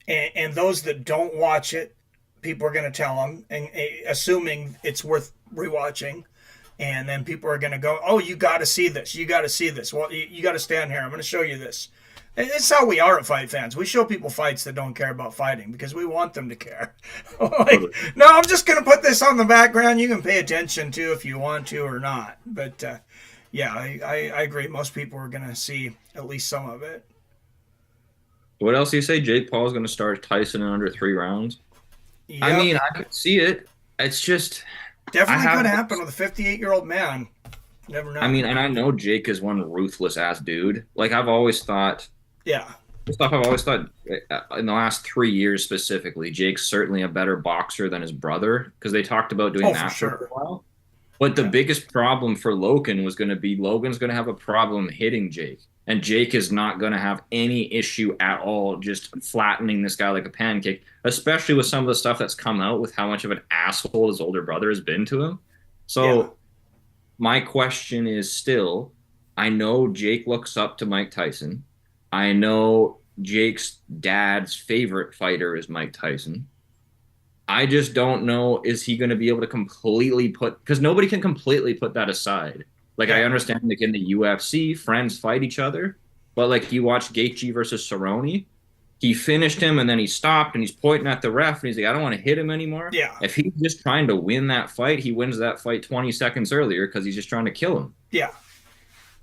And those that don't watch it, people are going to tell them, and assuming it's worth rewatching, and then people are going to go, "Oh, you got to see this. You got to see this. Well, you got to stand here. I'm going to show you this." It's how we are at fight fans. We show people fights that don't care about fighting because we want them to care. Like, no, I'm just going to put this on the background. You can pay attention to if you want to or not. But yeah, I agree. Most people are going to see at least some of it. What else do you say? Jake Paul's going to start Tyson in under 3 rounds? Yep. I mean, I could see it. It's just definitely could happen with a 58-year-old man. Never know. I mean, and I know Jake is one ruthless ass dude. Like I've always thought. Yeah. Stuff I've always thought in the last 3 years specifically, Jake's certainly a better boxer than his brother because they talked about doing that for a while. But the biggest problem for Logan was going to be Logan's going to have a problem hitting Jake. And Jake is not going to have any issue at all just flattening this guy like a pancake, especially with some of the stuff that's come out with how much of an asshole his older brother has been to him. So my question is still, I know Jake looks up to Mike Tyson. I know Jake's dad's favorite fighter is Mike Tyson. I just don't know, is he going to be able to completely because nobody can completely put that aside. Like, I understand, like, in the UFC, friends fight each other, but, like, you watch Gaethje versus Cerrone, he finished him, and then he stopped, and he's pointing at the ref, and he's like, I don't want to hit him anymore. Yeah. If he's just trying to win that fight, he wins that fight 20 seconds earlier because he's just trying to kill him. Yeah.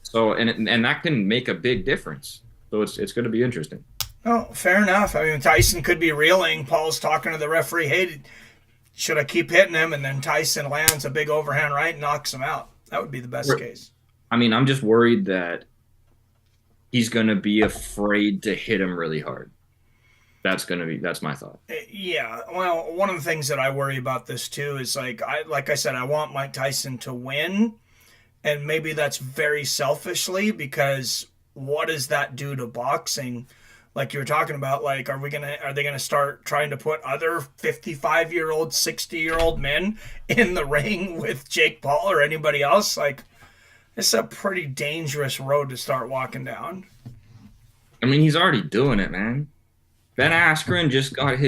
So, and that can make a big difference. So it's going to be interesting. Oh, fair enough. I mean, Tyson could be reeling. Paul's talking to the referee, hey, should I keep hitting him? And then Tyson lands a big overhand right and knocks him out. That would be the best case. I mean, I'm just worried that he's going to be afraid to hit him really hard. That's my thought. Yeah. Well, one of the things that I worry about this too is like I said, I want Mike Tyson to win. And maybe that's very selfishly because what does that do to boxing? Like you were talking about, like, are they gonna start trying to put other 55-year-old, 60-year-old men in the ring with Jake Paul or anybody else? Like, it's a pretty dangerous road to start walking down. I mean, he's already doing it, man. Ben Askren just got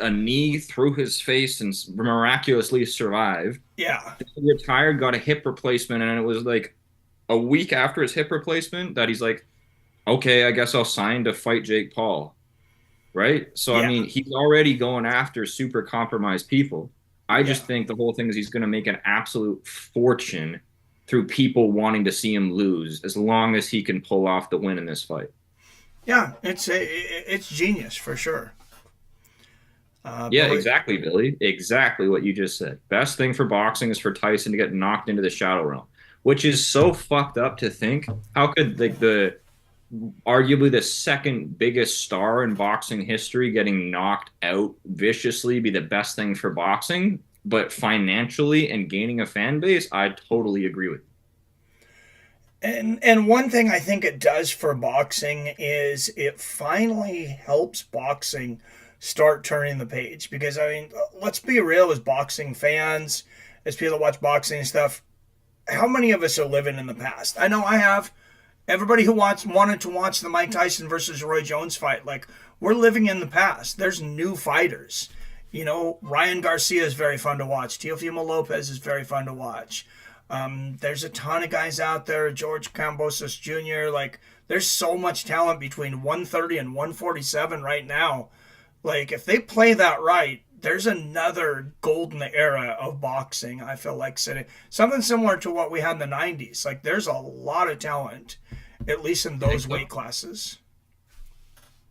a knee through his face and miraculously survived. Yeah. He retired, got a hip replacement, and it was like a week after his hip replacement that he's like, okay, I guess I'll sign to fight Jake Paul, right? So, I mean, he's already going after super compromised people. I just think the whole thing is he's going to make an absolute fortune through people wanting to see him lose as long as he can pull off the win in this fight. Yeah, it's genius for sure. Exactly, Billy. Exactly what you just said. Best thing for boxing is for Tyson to get knocked into the shadow realm, which is so fucked up to think. How could the arguably the second biggest star in boxing history getting knocked out viciously be the best thing for boxing? But financially and gaining a fan base, I totally agree with you. And one thing I think it does for boxing is it finally helps boxing start turning the page. Because, I mean, let's be real, as boxing fans, as people that watch boxing and stuff, how many of us are living in the past? I know I have. Everybody who wanted to watch the Mike Tyson versus Roy Jones fight, like, we're living in the past. There's new fighters. You know, Ryan Garcia is very fun to watch. Teofimo Lopez is very fun to watch. There's a ton of guys out there. George Kambosos Jr. Like, there's so much talent between 130 and 147 right now. Like, if they play that right, there's another golden era of boxing, I feel like, sitting. Something similar to what we had in the 90s. Like, there's a lot of talent, at least in those weight classes.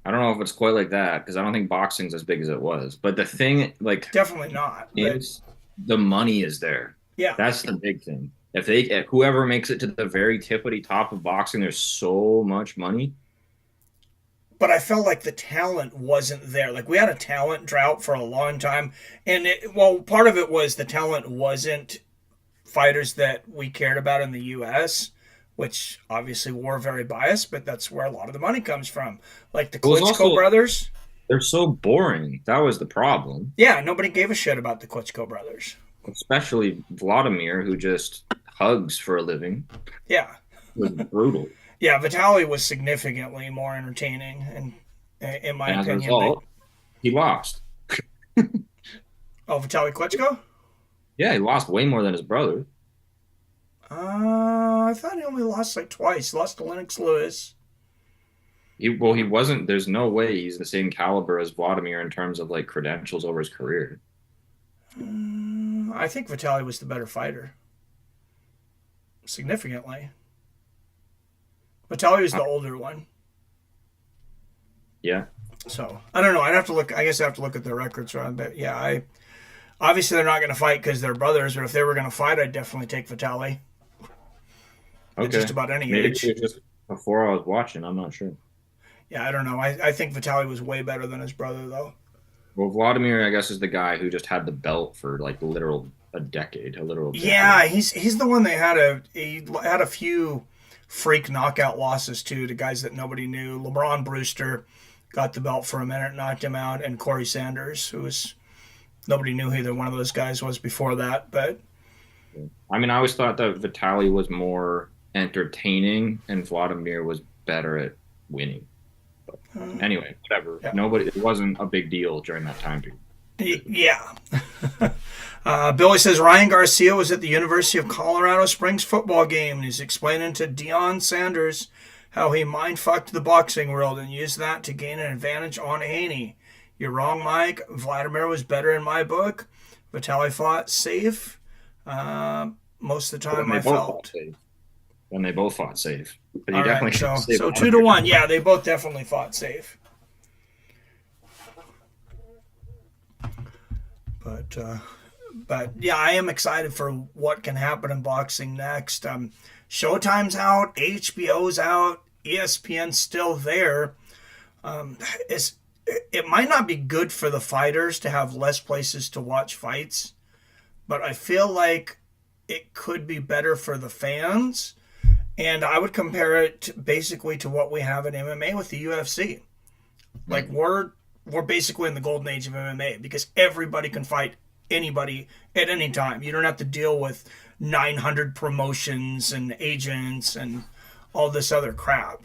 I don't know if it's quite like that because I don't think boxing's as big as it was. But the thing, like, definitely not. Is the money is there. Yeah, that's the big thing. If whoever makes it to the very tippity top of boxing, there's so much money. But I felt like the talent wasn't there. Like, we had a talent drought for a long time, and part of it was the talent wasn't fighters that we cared about in the U.S., which obviously we're very biased, but that's where a lot of the money comes from. Like the Klitschko brothers. They're so boring. That was the problem. Yeah, nobody gave a shit about the Klitschko brothers. Especially Vladimir, who just hugs for a living. Yeah. It was brutal. Yeah, Vitaly was significantly more entertaining, and in my opinion. As a result, he lost. Oh, Vitaly Klitschko? Yeah, he lost way more than his brother. I thought he only lost like twice. He lost to Lennox Lewis. He wasn't. There's no way he's the same caliber as Vladimir in terms of like credentials over his career. I think Vitaly was the better fighter, significantly. Vitaly was the older one. Yeah. So I don't know. I'd have to look. I guess I have to look at their records, right? But yeah, obviously they're not going to fight because they're brothers. But if they were going to fight, I'd definitely take Vitaly. Okay. At just about any Maybe age. it was just before I was watching. I'm not sure. Yeah, I don't know. I think Vitaly was way better than his brother, though. Well, Vladimir, I guess, is the guy who just had the belt for like a decade, a literal decade. Yeah, he's the one that he had a few freak knockout losses to guys that nobody knew. LeBron Brewster got the belt for a minute, knocked him out, and Corey Sanders, who was nobody knew who either one of those guys was before that. But I mean, I always thought that Vitaly was more entertaining and Vladimir was better at winning. But anyway, whatever. Yeah. It wasn't a big deal during that time period. Yeah. Billy says Ryan Garcia was at the University of Colorado Springs football game and he's explaining to Deion Sanders how he mind-fucked the boxing world and used that to gain an advantage on Haney. You're wrong, Mike. Vladimir was better in my book. Vitaly fought safe. Most of the time I felt. And they both fought safe. But he All definitely right, so 2-1. Yeah, they both definitely fought safe. But yeah, I am excited for what can happen in boxing next. Showtime's out, HBO's out, ESPN's still there. It might not be good for the fighters to have less places to watch fights, but I feel like it could be better for the fans. And I would compare it basically to what we have in MMA with the UFC. Like we're basically in the golden age of MMA because everybody can fight anybody at any time. You don't have to deal with 900 promotions and agents and all this other crap.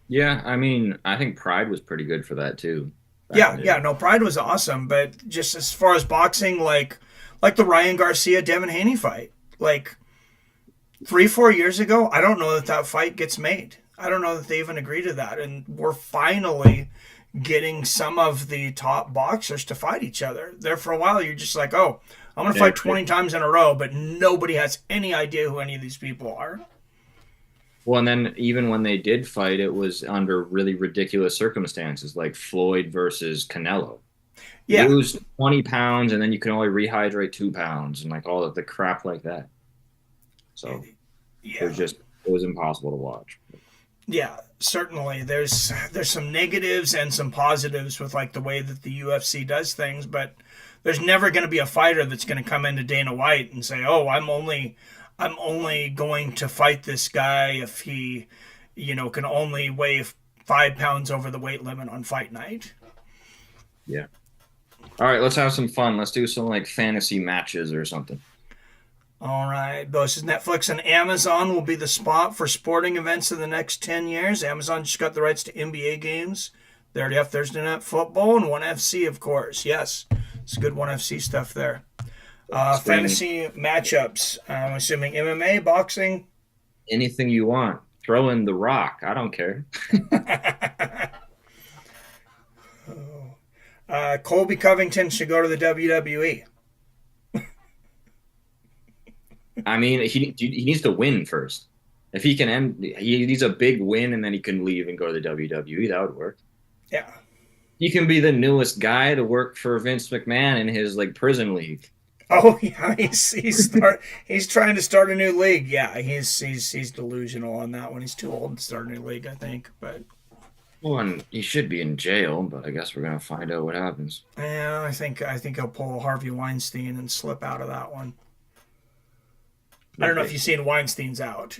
Yeah, I mean, I think Pride was pretty good for that too. No, Pride was awesome, but just as far as boxing, like the Ryan Garcia Devin Haney fight, like 3-4 years ago, I don't know that fight gets made. I don't know that they even agree to that, and we're finally getting some of the top boxers to fight each other. There for a while, you're just like, oh, I'm going to fight 20 times in a row, but nobody has any idea who any of these people are. Well, and then even when they did fight, it was under really ridiculous circumstances, like Floyd versus Canelo. Yeah. Lose 20 pounds, and then you can only rehydrate 2 pounds, and like all of the crap like that. So it was impossible to watch. Yeah, certainly. There's some negatives and some positives with like the way that the UFC does things, but there's never going to be a fighter that's going to come into Dana White and say, "Oh, I'm only going to fight this guy if he, can only weigh 5 pounds over the weight limit on fight night." Yeah. All right, let's have some fun. Let's do some like fantasy matches or something. All right. This is Netflix and Amazon will be the spot for sporting events in the next 10 years. Amazon just got the rights to NBA games. They already have Thursday Night Football and ONE FC, of course. Yes, it's good ONE FC stuff there. Fantasy matchups. I'm assuming MMA, boxing. Anything you want. Throw in The Rock. I don't care. Colby Covington should go to the WWE. I mean, he needs to win first. If he can he needs a big win and then he can leave and go to the WWE. That would work. Yeah. He can be the newest guy to work for Vince McMahon in his like prison league. Oh yeah, he's trying to start a new league. Yeah, he's delusional on that one. He's too old to start a new league, I think. But and he should be in jail. But I guess we're gonna find out what happens. Yeah, I think he'll pull Harvey Weinstein and slip out of that one. I don't know if you've seen Weinstein's out.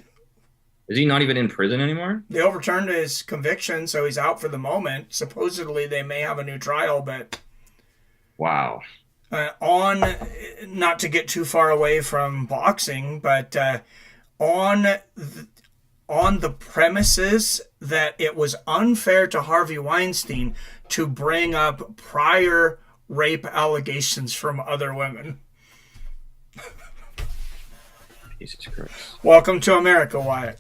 Is he not even in prison anymore? They overturned his conviction, so he's out for the moment. Supposedly, they may have a new trial, but wow. Not to get too far away from boxing, but on the premises that it was unfair to Harvey Weinstein to bring up prior rape allegations from other women. Jesus Christ. Welcome to America, Wyatt.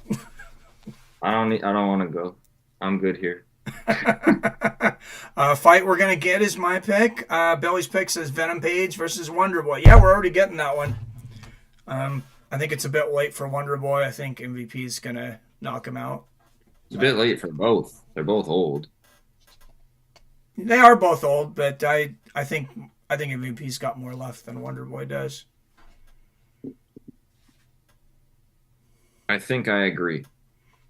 I don't want to go. I'm good here. Fight we're gonna get is my pick. Billy's pick says Venom Page versus Wonder Boy. Yeah, we're already getting that one. I think it's a bit late for Wonder Boy. I think MVP is gonna knock him out. It's a bit late for both. They're both old. They are both old, but I think MVP's got more left than Wonder Boy does. I think I agree.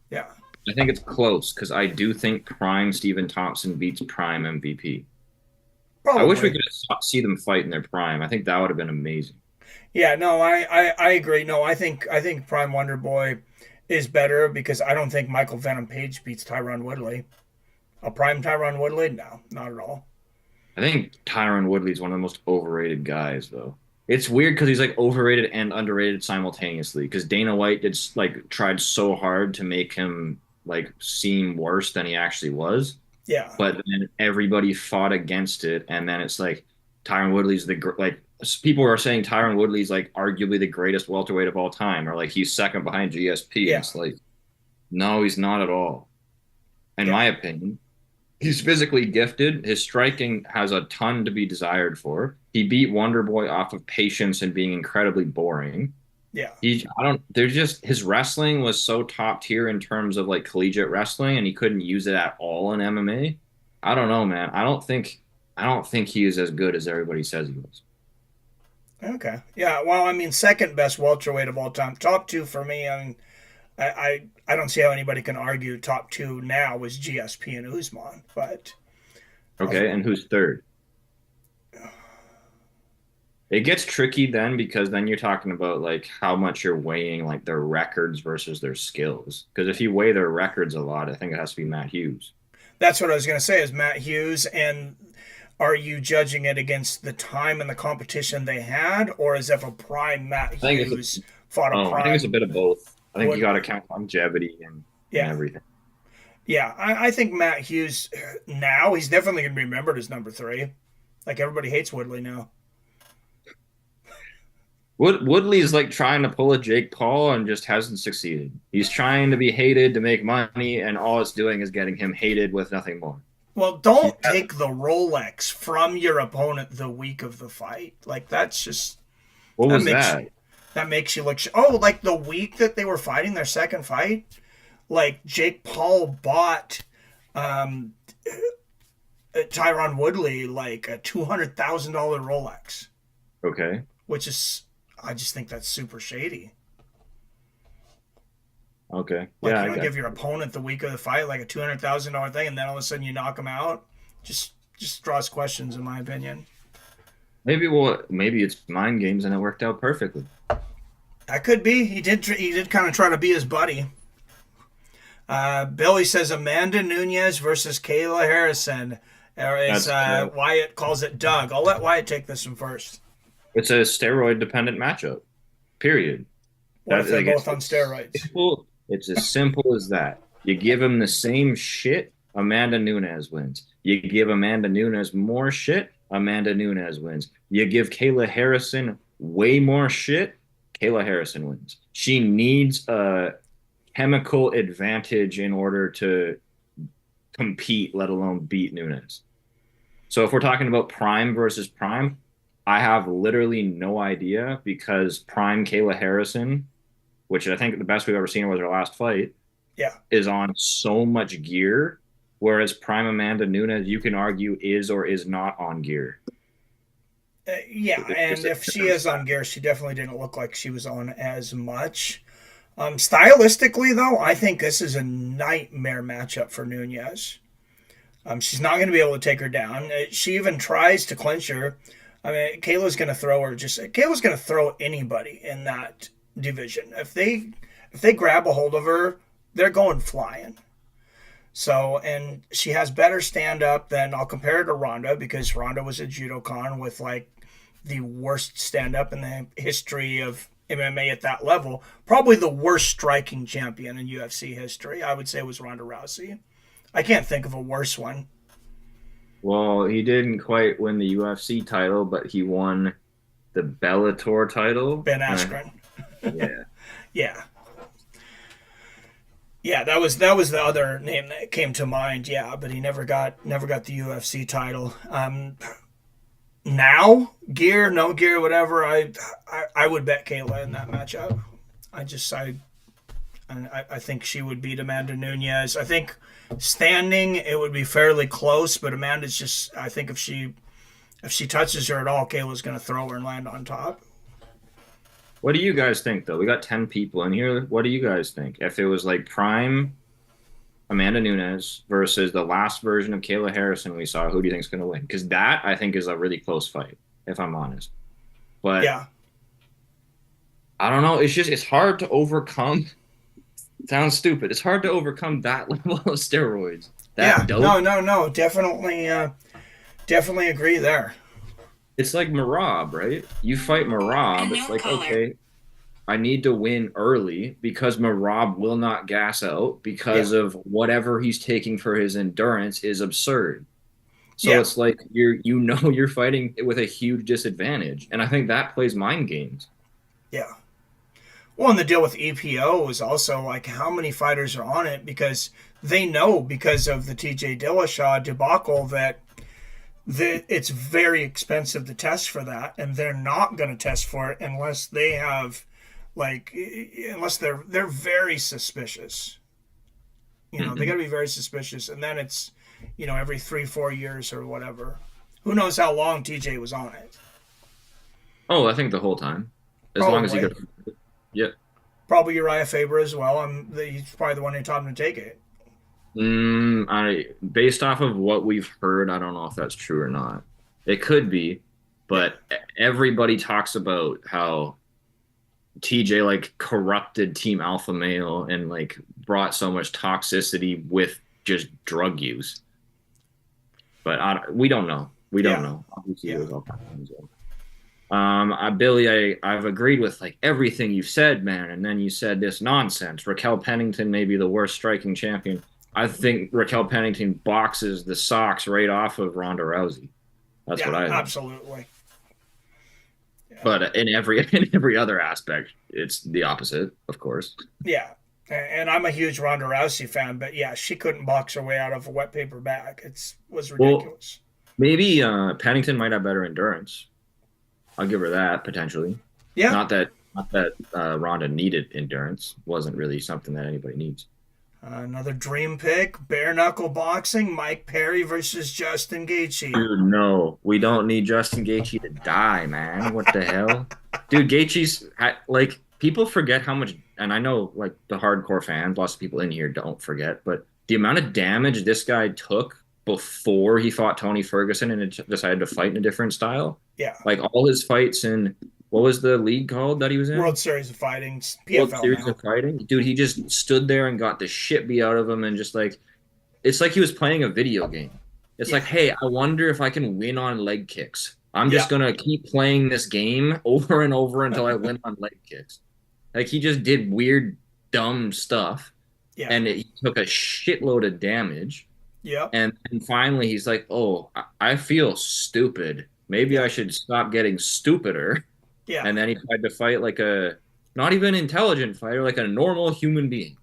Yeah. I think it's close because I do think Prime Stephen Thompson beats Prime MVP. Probably. I wish we could see them fight in their prime. I think that would have been amazing. Yeah, no, I agree. No, I think Prime Wonder Boy is better because I don't think Michael Venom Page beats Tyron Woodley. A prime Tyron Woodley? No, not at all. I think Tyron Woodley is one of the most overrated guys, though. It's weird because he's like overrated and underrated simultaneously. Because Dana White did like tried so hard to make him like seem worse than he actually was. Yeah. But then everybody fought against it, and then it's like Tyron Woodley's people are saying Tyron Woodley's like arguably the greatest welterweight of all time, or like he's second behind GSP. Yeah. And it's like, no, he's not at all. In my opinion, he's physically gifted. His striking has a ton to be desired for. He beat Wonder Boy off of patience and being incredibly boring. Yeah. His wrestling was so top tier in terms of like collegiate wrestling, and he couldn't use it at all in MMA. I don't know, man. I don't think he is as good as everybody says he was. Okay. Yeah. Well, I mean, second best welterweight of all time. Top two for me. I mean, I don't see how anybody can argue top two now was GSP and Usman. But okay, and who's third? It gets tricky then because then you're talking about like how much you're weighing like their records versus their skills. Because if you weigh their records a lot, I think it has to be Matt Hughes. That's what I was going to say is Matt Hughes. And are you judging it against the time and the competition they had, or is if a prime Matt Hughes fought a prime? I think it's a bit of both. I think you got to count longevity and everything. Yeah, I think Matt Hughes now, he's definitely going to be remembered as number 3. Like everybody hates Woodley now. Woodley is like trying to pull a Jake Paul and just hasn't succeeded. He's trying to be hated to make money, and all it's doing is getting him hated with nothing more. Well, don't take the Rolex from your opponent the week of the fight. Like, that's just... What was that? That makes you look... like the week that they were fighting their second fight? Like, Jake Paul bought Tyron Woodley like a $200,000 Rolex. Okay. Which is... I just think that's super shady. Okay. Like, you don't give your opponent the week of the fight like a $200,000 thing, and then all of a sudden you knock him out. Just draws questions, in my opinion. Maybe it's mind games, and it worked out perfectly. That could be. He did kind of try to be his buddy. Billy says Amanda Nunes versus Kayla Harrison. Wyatt calls it Doug. I'll let Wyatt take this one first. It's a steroid-dependent matchup. Period. What if they're both on steroids? It's as simple as that. You give him the same shit, Amanda Nunes wins. You give Amanda Nunes more shit, Amanda Nunes wins. You give Kayla Harrison way more shit, Kayla Harrison wins. She needs a chemical advantage in order to compete, let alone beat Nunes. So if we're talking about prime versus prime, I have literally no idea because prime Kayla Harrison, which I think the best we've ever seen was her last fight, is on so much gear, whereas prime Amanda Nunes, you can argue, is or is not on gear. And if she is on gear, she definitely didn't look like she was on as much. Stylistically, though, I think this is a nightmare matchup for Nunes. She's not going to be able to take her down. She even tries to clinch her. I mean, Kayla's going to throw her. Kayla's going to throw anybody in that division. If they grab a hold of her, they're going flying. So, and she has better stand-up than, I'll compare her to Ronda, because Ronda was a judokan with like the worst stand-up in the history of MMA at that level. Probably the worst striking champion in UFC history, I would say, was Ronda Rousey. I can't think of a worse one. Well, he didn't quite win the UFC title, but he won the Bellator title. Ben Askren. Yeah. Yeah. Yeah, that was the other name that came to mind. Yeah, but he never got the UFC title. Now gear, no gear, whatever. I would bet Kayla in that matchup. I think she would beat Amanda Nunes. I think standing it would be fairly close, but Amanda's just. I think if she touches her at all, Kayla's going to throw her and land on top. What do you guys think, though? We got 10 people in here. What do you guys think? If it was like prime Amanda Nunes versus the last version of Kayla Harrison we saw, who do you think is going to win? Because that, I think, is a really close fight, if I'm honest. But Yeah, I don't know. It's hard to overcome. Sounds stupid. It's hard to overcome that level of steroids. yeah. That dope. No, no, no. Definitely agree there. It's like Marab, right? You fight Marab, it's like, okay, I need to win early because Marab will not gas out because Yeah, of whatever he's taking for his endurance is absurd. So yeah, it's like you're fighting with a huge disadvantage. And I think that plays mind games. yeah. Well, and the deal with EPO is also like how many fighters are on it because they know because of the TJ Dillashaw debacle that it's very expensive to test for that, and they're not going to test for it unless they have, like, unless they're very suspicious. They got to be very suspicious, and then it's, every 3-4 years or whatever. Who knows how long TJ was on it? Oh, I think the whole time. As long as he Probably, goes. Yeah. probably Uriah Faber as well. He's probably the one who taught him to take it. Based off of what we've heard, I don't know if that's true or not. It could be, Yeah, but everybody talks about how TJ like corrupted Team Alpha Male and like brought so much toxicity with just drug use. But we don't know. We don't yeah, know. Obviously, yeah, there's all kinds of things. Billy, I've agreed with like everything you've said, man. And then you said this nonsense. Raquel Pennington may be the worst striking champion. I think Raquel Pennington boxes the socks right off of Ronda Rousey. That's what yeah. I think. Absolutely. Yeah, But in every other aspect, it's the opposite, of course. yeah. And I'm a huge Ronda Rousey fan, but yeah, she couldn't box her way out of a wet paper bag. It was Well, ridiculous. maybe Pennington might have better endurance. I'll give her that potentially. Yeah. Not that Ronda needed endurance. Wasn't really something that anybody needs. Another dream pick: bare knuckle boxing. Mike Perry versus Justin Gaethje. Dude, no, we don't need Justin Gaethje to die, man. What the hell, dude? Gaethje's like people forget how much, and I know like the hardcore fans, lots of people in here don't forget, but the amount of damage this guy took before he fought Tony Ferguson and decided to fight in a different style. Yeah. Like all his fights in what was the league called that he was in? World Series of Fighting, World PFL Series now. of Fighting. Dude, he just stood there and got the shit beat out of him and just like it's like he was playing a video game. It's like, Yeah. hey, I wonder if I can win on leg kicks. I'm Yeah. just gonna keep playing this game over and over until I win on leg kicks. Like he just did weird, dumb stuff, Yeah. and he took a shitload of damage. Yep. And finally, he's like, "Oh, I feel stupid. Maybe Yeah. I should stop getting stupider." Yeah. And then he tried to fight like a not even intelligent fighter, like a normal human being.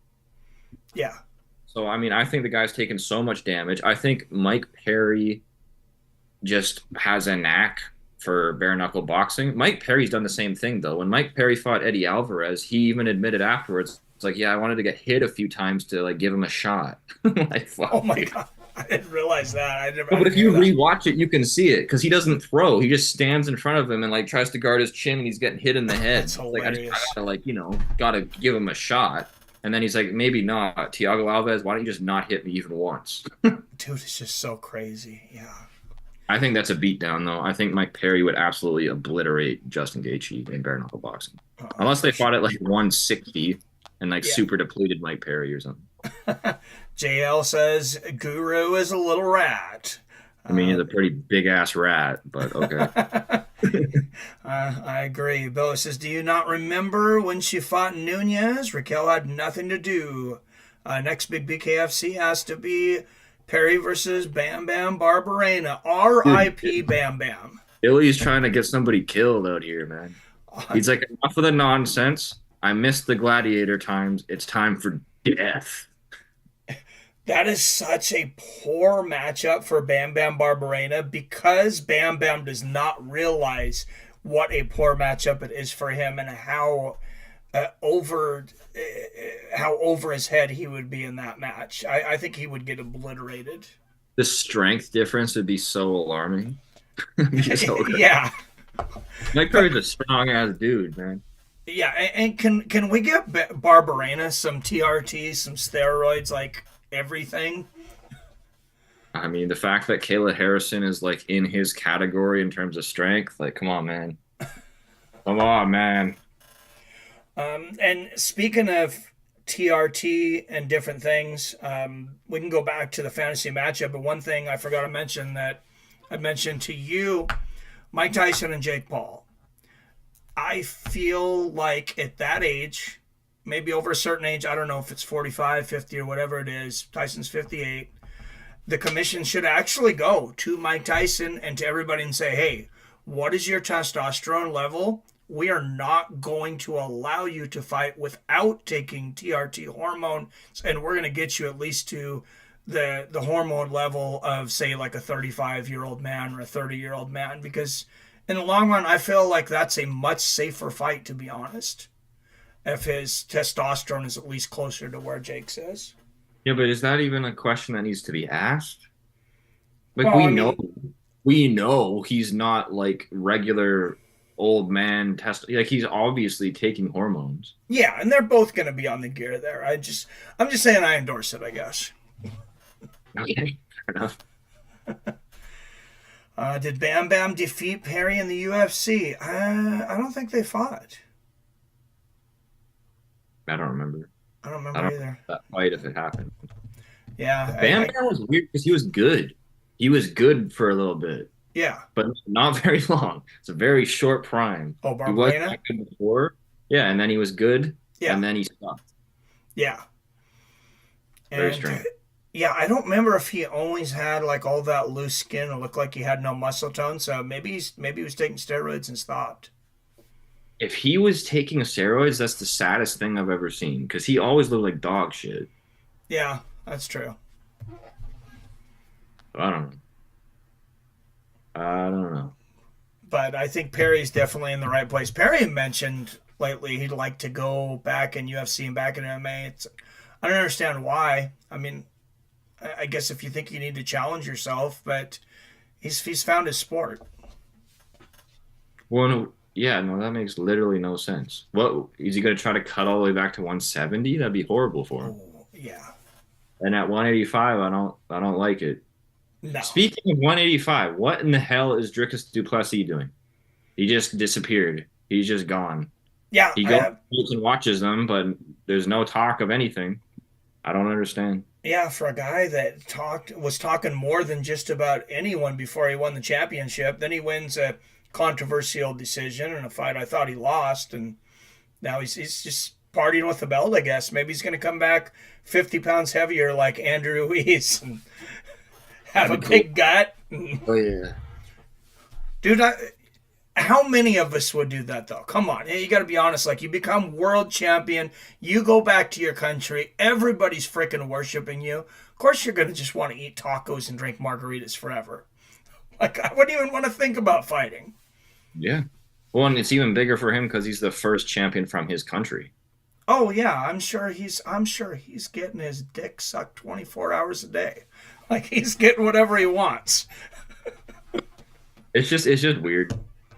Yeah. So, I mean, I think the guy's taken so much damage. I think Mike Perry just has a knack for bare knuckle boxing. Mike Perry's done the same thing, though. When Mike Perry fought Eddie Alvarez, he even admitted afterwards, it's like, yeah, I wanted to get hit a few times to like give him a shot. Like, fuck, Oh my dude. God. I didn't realize that. I never. No, I but if didn't you know that. rewatch it, you can see it because he doesn't throw. He just stands in front of him and like tries to guard his chin, and he's getting hit in the head. That's Like I hilarious. gotta like gotta give him a shot. And then he's like, maybe not. Tiago Alves, why don't you just not hit me even once? Dude, it's just so crazy. Yeah. I think that's a beatdown, though. I think Mike Perry would absolutely obliterate Justin Gaethje in bare knuckle boxing, unless they For fought sure. at like 160 and like Yeah. super depleted Mike Perry or something. JL says Guru is a little rat. I mean, he's a pretty big ass rat, but okay. I agree. Bill says, do you not remember when she fought Nunez? Raquel had nothing to do. Next big BKFC has to be Perry versus Bam Bam Barberena. R.I.P. Bam Bam. Billy's trying to get somebody killed out here, man. He's like, enough of the nonsense. I missed the gladiator times. It's time for Yes. That is such a poor matchup for Bam Bam Barberena because Bam Bam does not realize what a poor matchup it is for him and how over his head he would be in that match. I think he would get obliterated. The strength difference would be so alarming. It'd be so good. Yeah, Mike Perry's a strong ass dude, man. yeah. And can we get Barberena some TRT, some steroids, like everything? I mean, the fact that Kayla Harrison is like in his category in terms of strength, like, come on, man. Come on, man. And speaking of TRT and different things, we can go back to the fantasy matchup. But one thing I forgot to mention that I mentioned to you, Mike Tyson and Jake Paul. I feel like at that age, maybe over a certain age, I don't know if it's 45, 50, or whatever it is, Tyson's 58, the commission should actually go to Mike Tyson and to everybody and say, hey, what is your testosterone level? We are not going to allow you to fight without taking TRT hormone, and we're going to get you at least to the hormone level of, say, like a 35-year-old man or a 30-year-old man, because in the long run, I feel like that's a much safer fight, to be honest, if his testosterone is at least closer to where Jake's is. Yeah, but is that even a question that needs to be asked? Like Well, we know he's not like regular old man test. Like he's obviously taking hormones. Yeah, and they're both going to be on the gear there. I'm just saying I endorse it, I guess. Okay, fair enough. Did Bam Bam defeat Perry in the UFC? I don't think they fought. I don't remember. I don't I remember don't either. remember that fight if it happened. Yeah, Bam Bam was weird because he was good. He was good for a little bit, yeah. but not very long. It's a very short prime. Oh, He was Barberena? that good before, yeah, and then he was good, Yeah, and then he stopped. yeah. Very And strange. yeah, I don't remember if he always had like all that loose skin and looked like he had no muscle tone. So maybe he was taking steroids and stopped. If he was taking steroids, that's the saddest thing I've ever seen because he always looked like dog shit. Yeah, that's true. I don't know. I don't know. But I think Perry's definitely in the right place. Perry mentioned lately he'd like to go back in UFC and back in MMA. I don't understand why. I mean, I guess if you think you need to challenge yourself, but he's found his sport. Well, no, yeah, no, that makes literally no sense. What is he going to try to cut all the way back to 170? That'd be horrible for him. Oh, yeah. And at 185, I don't like it. No. Speaking of 185, what in the hell is Dricus du Plessis doing? He just disappeared. He's just gone. Yeah, He goes and watches them, but there's no talk of anything. I don't understand. yeah, for a guy that was talking more than just about anyone before he won the championship, then he wins a controversial decision in a fight I thought he lost, and now he's just partying with the belt, I guess. Maybe he's going to come back 50 pounds heavier like Andrew Ruiz and have a big gut. Oh yeah. Dude, how many of us would do that, though? Come on. You got to be honest. Like, you become world champion. You go back to your country. Everybody's freaking worshiping you. Of course, you're going to just want to eat tacos and drink margaritas forever. Like, I wouldn't even want to think about fighting. Yeah. Well, and it's even bigger for him because he's the first champion from his country. Oh, yeah. I'm sure he's getting his dick sucked 24 hours a day. Like, he's getting whatever he wants. It's just weird.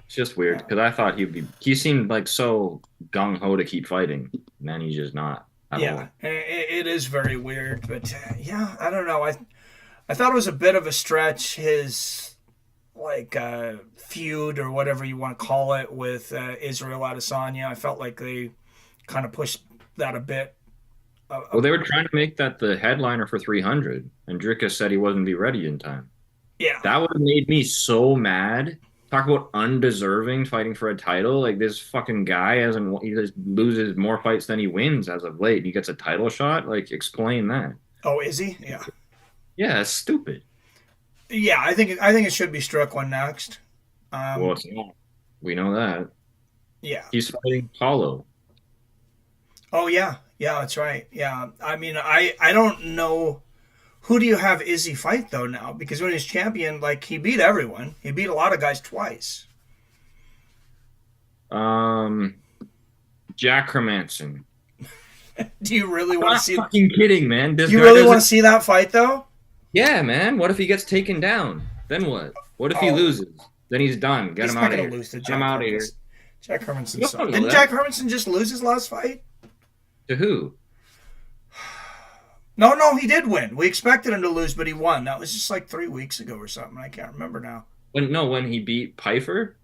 It's just weird because I thought he seemed like so gung ho to keep fighting, and then he's just not at all. It is very weird, but yeah, I don't know. I thought it was a bit of a stretch. His like feud or whatever you want to call it with Israel Adesanya. I felt like they kind of pushed that a bit. Well, they were trying to make that the headliner for 300, and Dricus said he wasn't be ready in time. Yeah, That would have made me so mad. Talk about undeserving fighting for a title. Like this fucking guy he just loses more fights than he wins as of late. He gets a title shot. Like explain that. Oh, is he? Yeah. Yeah, that's stupid. Yeah, I think it should be Strickland next. Well, it's not. We know that. Yeah. He's fighting Paulo. Oh yeah, Yeah, that's right. Yeah. I mean, I don't know. Who do you have Izzy fight, though, now? Because when he's champion, like, he beat everyone. He beat a lot of guys twice. Jack Hermanson. Do you really I'm want to not see? fucking kidding, man. This Do you guy really want doesn't. to see that fight, though? Yeah, man. What if he gets taken down? Then what? What if he Oh, loses? Then he's done. Get he's him not out of going here. to lose to Get him Jack out of here. Hermanson. Jack Hermanson You sucks. don't know Didn't that. Jack Hermanson just lose his last fight? To who? No, he did win. We expected him to lose, but he won. That was just like 3 weeks ago or something. I can't remember now. When he beat Pfeiffer?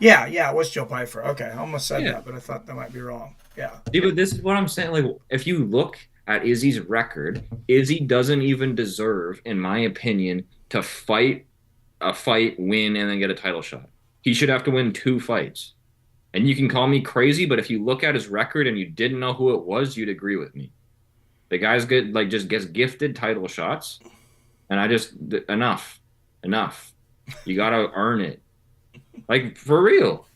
Yeah, it was Joe Pfeiffer. Okay, I almost said Yeah. that, but I thought that might be wrong. Yeah. See, but this is what I'm saying. Like, if you look at Izzy's record, Izzy doesn't even deserve, in my opinion, to fight a fight, win, and then get a title shot. He should have to win 2 fights. And you can call me crazy, but if you look at his record and you didn't know who it was, you'd agree with me. The guy's good, like, just gets gifted title shots, and enough. You gotta earn it, like, for real.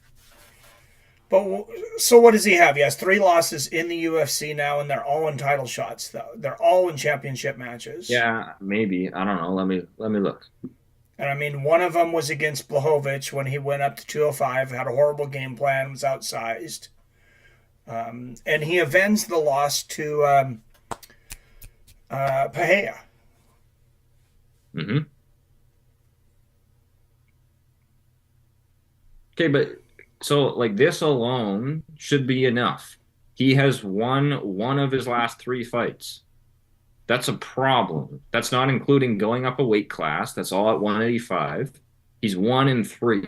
But so what does he have? He has 3 losses in the UFC now, and they're all in title shots. Though they're all in championship matches. Yeah, maybe, I don't know. Let me look. And I mean, one of them was against Blachowicz when he went up to 205, had a horrible game plan, was outsized, and he avenged the loss to Pahea. Mm-hmm. Okay, but so, like, this alone should be enough. He has won one of his last 3 fights. That's a problem. That's not including going up a weight class. That's all at 185. He's 1-3.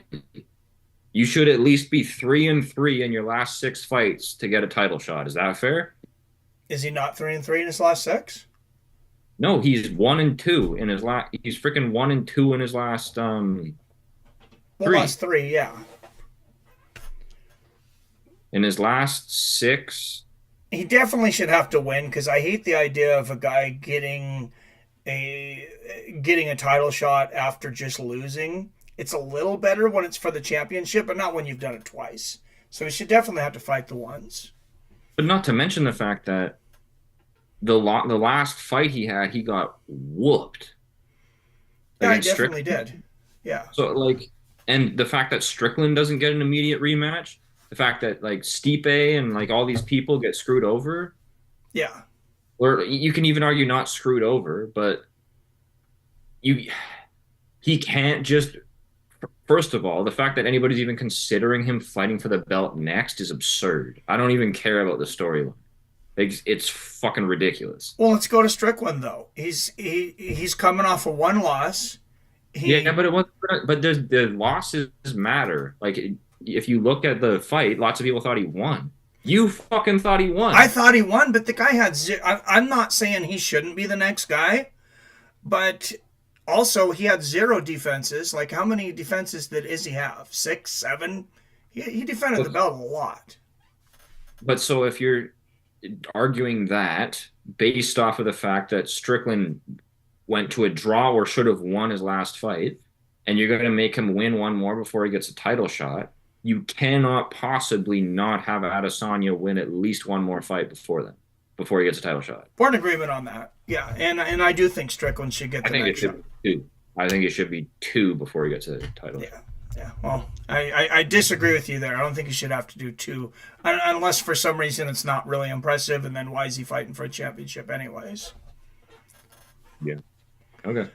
You should at least be 3-3 in your last 6 fights to get a title shot. Is that fair? Is he not 3-3 in his last 6? No, he's 1-2 in his last. He's freaking 1-2 in his last 3. Last 3, yeah. In his last 6. He definitely should have to win, because I hate the idea of a guy getting a title shot after just losing. It's a little better when it's for the championship, but not when you've done it twice. So he should definitely have to fight the ones. But not to mention the fact that the last fight he had, he got whooped. Yeah, he definitely did. Yeah. So, like, and the fact that Strickland doesn't get an immediate rematch, the fact that, like, Stipe and, like, all these people get screwed over. Yeah. Or you can even argue not screwed over, but he can't just. First of all, the fact that anybody's even considering him fighting for the belt next is absurd. I don't even care about the storyline. It's fucking ridiculous. Well, let's go to Strickland, though. He's coming off a 1 loss. Yeah, but the losses matter. Like, if you look at the fight, lots of people thought he won. You fucking thought he won. I thought he won, but the guy had I'm not saying he shouldn't be the next guy, but also he had 0 defenses. Like, how many defenses did Izzy have? 6, 7? He defended the belt a lot. But so if you're arguing that based off of the fact that Strickland went to a draw or should have won his last fight, and you're going to make him win one more before he gets a title shot, you cannot possibly not have Adesanya win at least one more fight before he gets a title shot. We're in agreement on that. Yeah, and I do think Strickland should get the next shot. I think it should be 2 before he gets a title. Yeah. Well, I disagree with you there. I don't think he should have to do 2, unless for some reason it's not really impressive, and then why is he fighting for a championship anyways? Yeah. Okay.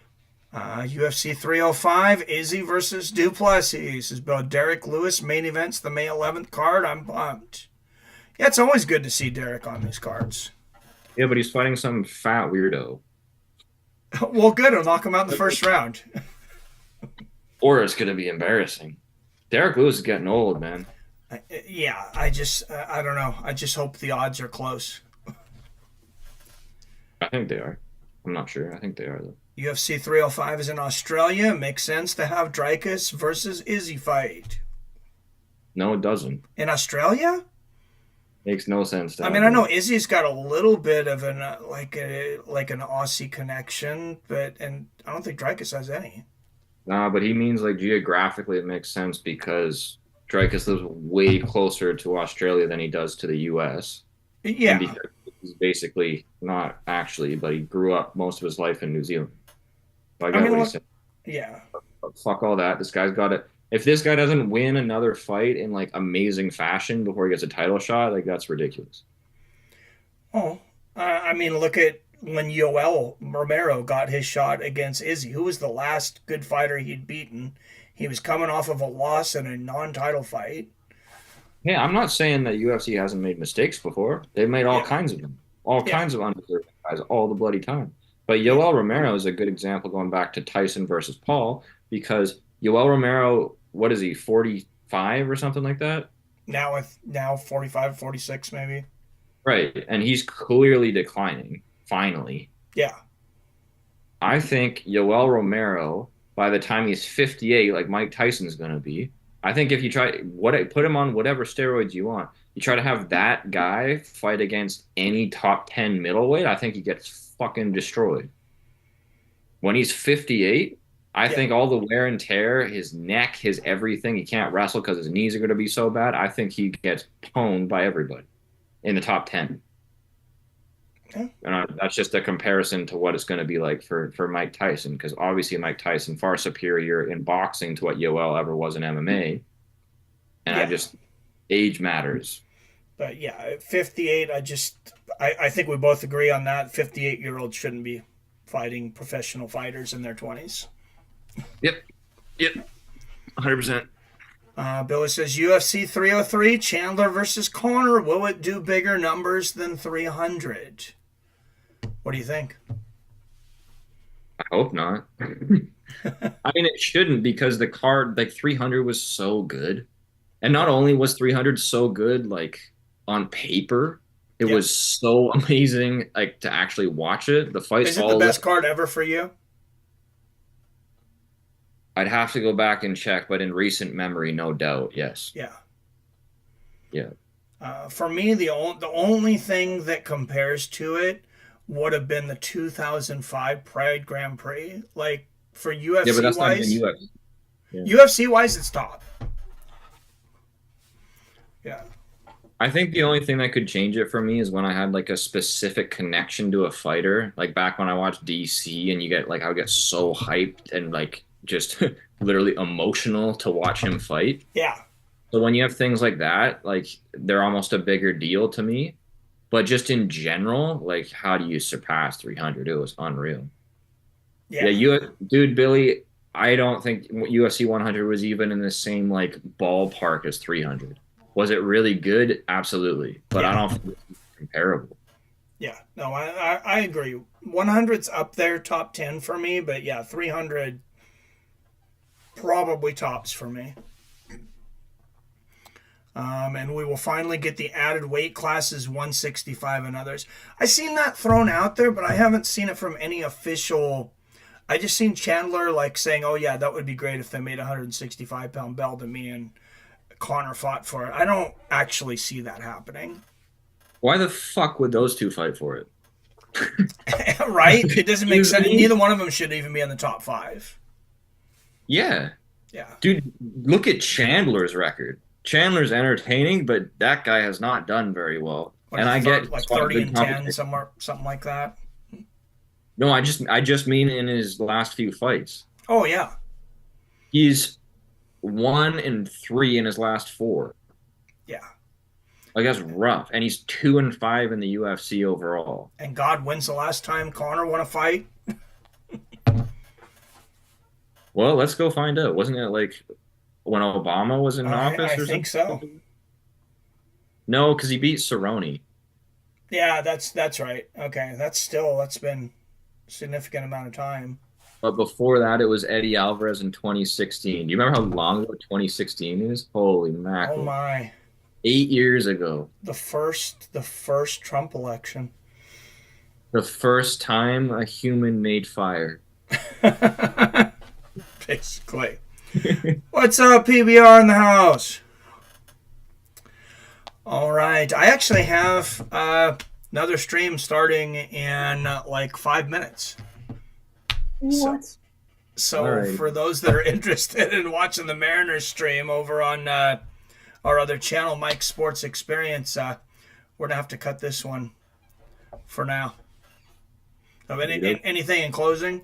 UFC 305, Izzy versus Duplessis. This is about Derek Lewis, main events, the May 11th card. I'm pumped. Yeah, it's always good to see Derek on these cards. Yeah, but he's fighting some fat weirdo. Well, good. I'll knock him out in the first round. Or it's going to be embarrassing. Derek Lewis is getting old, man. Yeah, I don't know. I just hope the odds are close. I think they are. I'm not sure. I think they are, though. UFC 305 is in Australia. Makes sense to have Dricus versus Izzy fight. No, it doesn't. In Australia? Makes no sense. I mean, I know Izzy's got a little bit of an like an Aussie connection, and I don't think Dricus has any. Nah, but he means, like, geographically it makes sense because Dricus lives way closer to Australia than he does to the U.S. Yeah. And because He's basically not actually, but he grew up most of his life in New Zealand. So I I get mean, what look, he's saying. yeah. But fuck all that. This guy's got it. If this guy doesn't win another fight in like amazing fashion before he gets a title shot, like that's ridiculous. Oh, I mean, look at when Yoel Romero got his shot against Izzy. Who was the last good fighter he'd beaten? He was coming off of a loss in a non-title fight. Hey, I'm not saying that UFC hasn't made mistakes before. They've made all Yeah, kinds of them, all yeah, kinds of undeserving guys, all the bloody time. But yeah. Yoel Romero is a good example going back to Tyson versus Paul because Yoel Romero, what is he, 45 or something like that? Now 45, 46 maybe. Right. And he's clearly declining, finally. Yeah, I think Yoel Romero, by the time he's 58, like Mike Tyson's going to be, I think if you put him on whatever steroids you want, you try to have that guy fight against any top 10 middleweight, I think he gets fucking destroyed. When he's 58, I yeah, think all the wear and tear, his neck, his everything, he can't wrestle because his knees are going to be so bad. I think he gets pwned by everybody in the top 10. yeah, And that's just a comparison to what it's going to be like for Mike Tyson, because obviously Mike Tyson far superior in boxing to what Yoel ever was in MMA, and I yeah. just age matters. But yeah, at 58, I think we both agree on that. 58-year-olds shouldn't be fighting professional fighters in their 20s. Yep, yep, 100%. Billy says UFC 303, Chandler versus Conor. Will it do bigger numbers than 300? What do you think? I hope not. I mean, it shouldn't because the card like 300 was so good, and not only was 300 so good, like on paper, it Yeah. was so amazing, like to actually watch it. The fights Is it the all best card ever for you? I'd have to go back and check, but in recent memory, no doubt, yes. Yeah. Yeah. For me, the only thing that compares to it would have been the 2005 Pride Grand Prix. Like for Yeah, but UFC that's not even wise, UFC. Yeah. UFC wise, it's top. Yeah. I think the only thing that could change it for me is when I had like a specific connection to a fighter. Like back when I watched DC and you get like I would get so hyped and like just literally emotional to watch him fight. Yeah. So when you have things like that, like they're almost a bigger deal to me. But just in general, like how do you surpass 300? It was unreal. Yeah. Yeah, dude, Billy, I don't think UFC 100 was even in the same like ballpark as 300. Was it really good? Absolutely, but I Yeah. don't think it's comparable. Yeah. No, I agree. 100's up there, top 10 for me, but yeah, 300 probably tops for me. And we will finally get the added weight classes 165 and others. I seen that thrown out there, but I haven't seen it from any official. I just seen Chandler like saying, "Oh yeah, that would be great if they made a 165-pound belt to me and Conor fought for it." I don't actually see that happening. Why the fuck would those two fight for it? Right? It doesn't make sense. Excuse me? Neither one of them should even be in the top five. Yeah, Yeah. dude, look at Chandler's record. Chandler's entertaining, but that guy has not done very well. Like And I get like it's not 30 good and 10 competition. somewhere, something like that. No, I just mean in his last few fights. Oh yeah. He's 1-3 in his last four. Yeah. Like that's rough. And he's 2-5 in the UFC overall. And God, when's the last time Conor won a fight? Well, let's go find out. Wasn't it like when Obama was in office I or think something? so. No, because he beat Cerrone. Yeah, that's right. Okay, that's been a significant amount of time. But before that, it was Eddie Alvarez in 2016. Do you remember how long ago 2016 is? Holy Oh mackerel. my. 8 years ago. The first Trump election. The first time a human made fire. Basically. What's up, PBR in the house? All right. I actually have another stream starting in like 5 minutes. So Alrighty. for those that are interested in watching the Mariners stream over on our other channel, Mike's Sports Experience, we're going to have to cut this one for now. So Yep. anything in closing?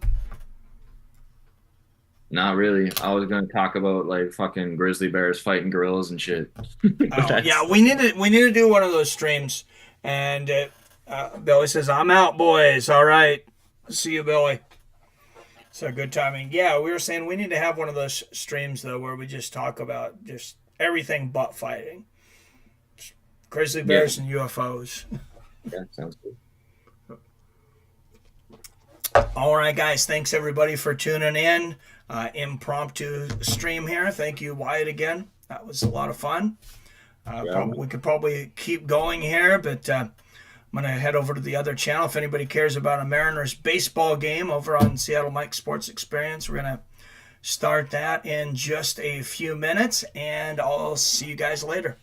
Not really. I was gonna talk about like fucking grizzly bears fighting gorillas and shit. But Oh yeah, that's we need to do one of those streams. And Billy says, "I'm out, boys." All right, see you, Billy. So good timing. Yeah, we were saying we need to have one of those streams though, where we just talk about just everything but fighting, grizzly yeah, bears and UFOs. yeah, sounds good. All right, guys. Thanks everybody for tuning in. Impromptu stream here. Thank you, Wyatt, again. That was a lot of fun. Yeah. We could probably keep going here, but I'm going to head over to the other channel. If anybody cares about a Mariners baseball game over on Seattle Mike Sports Experience, we're going to start that in just a few minutes, and I'll see you guys later.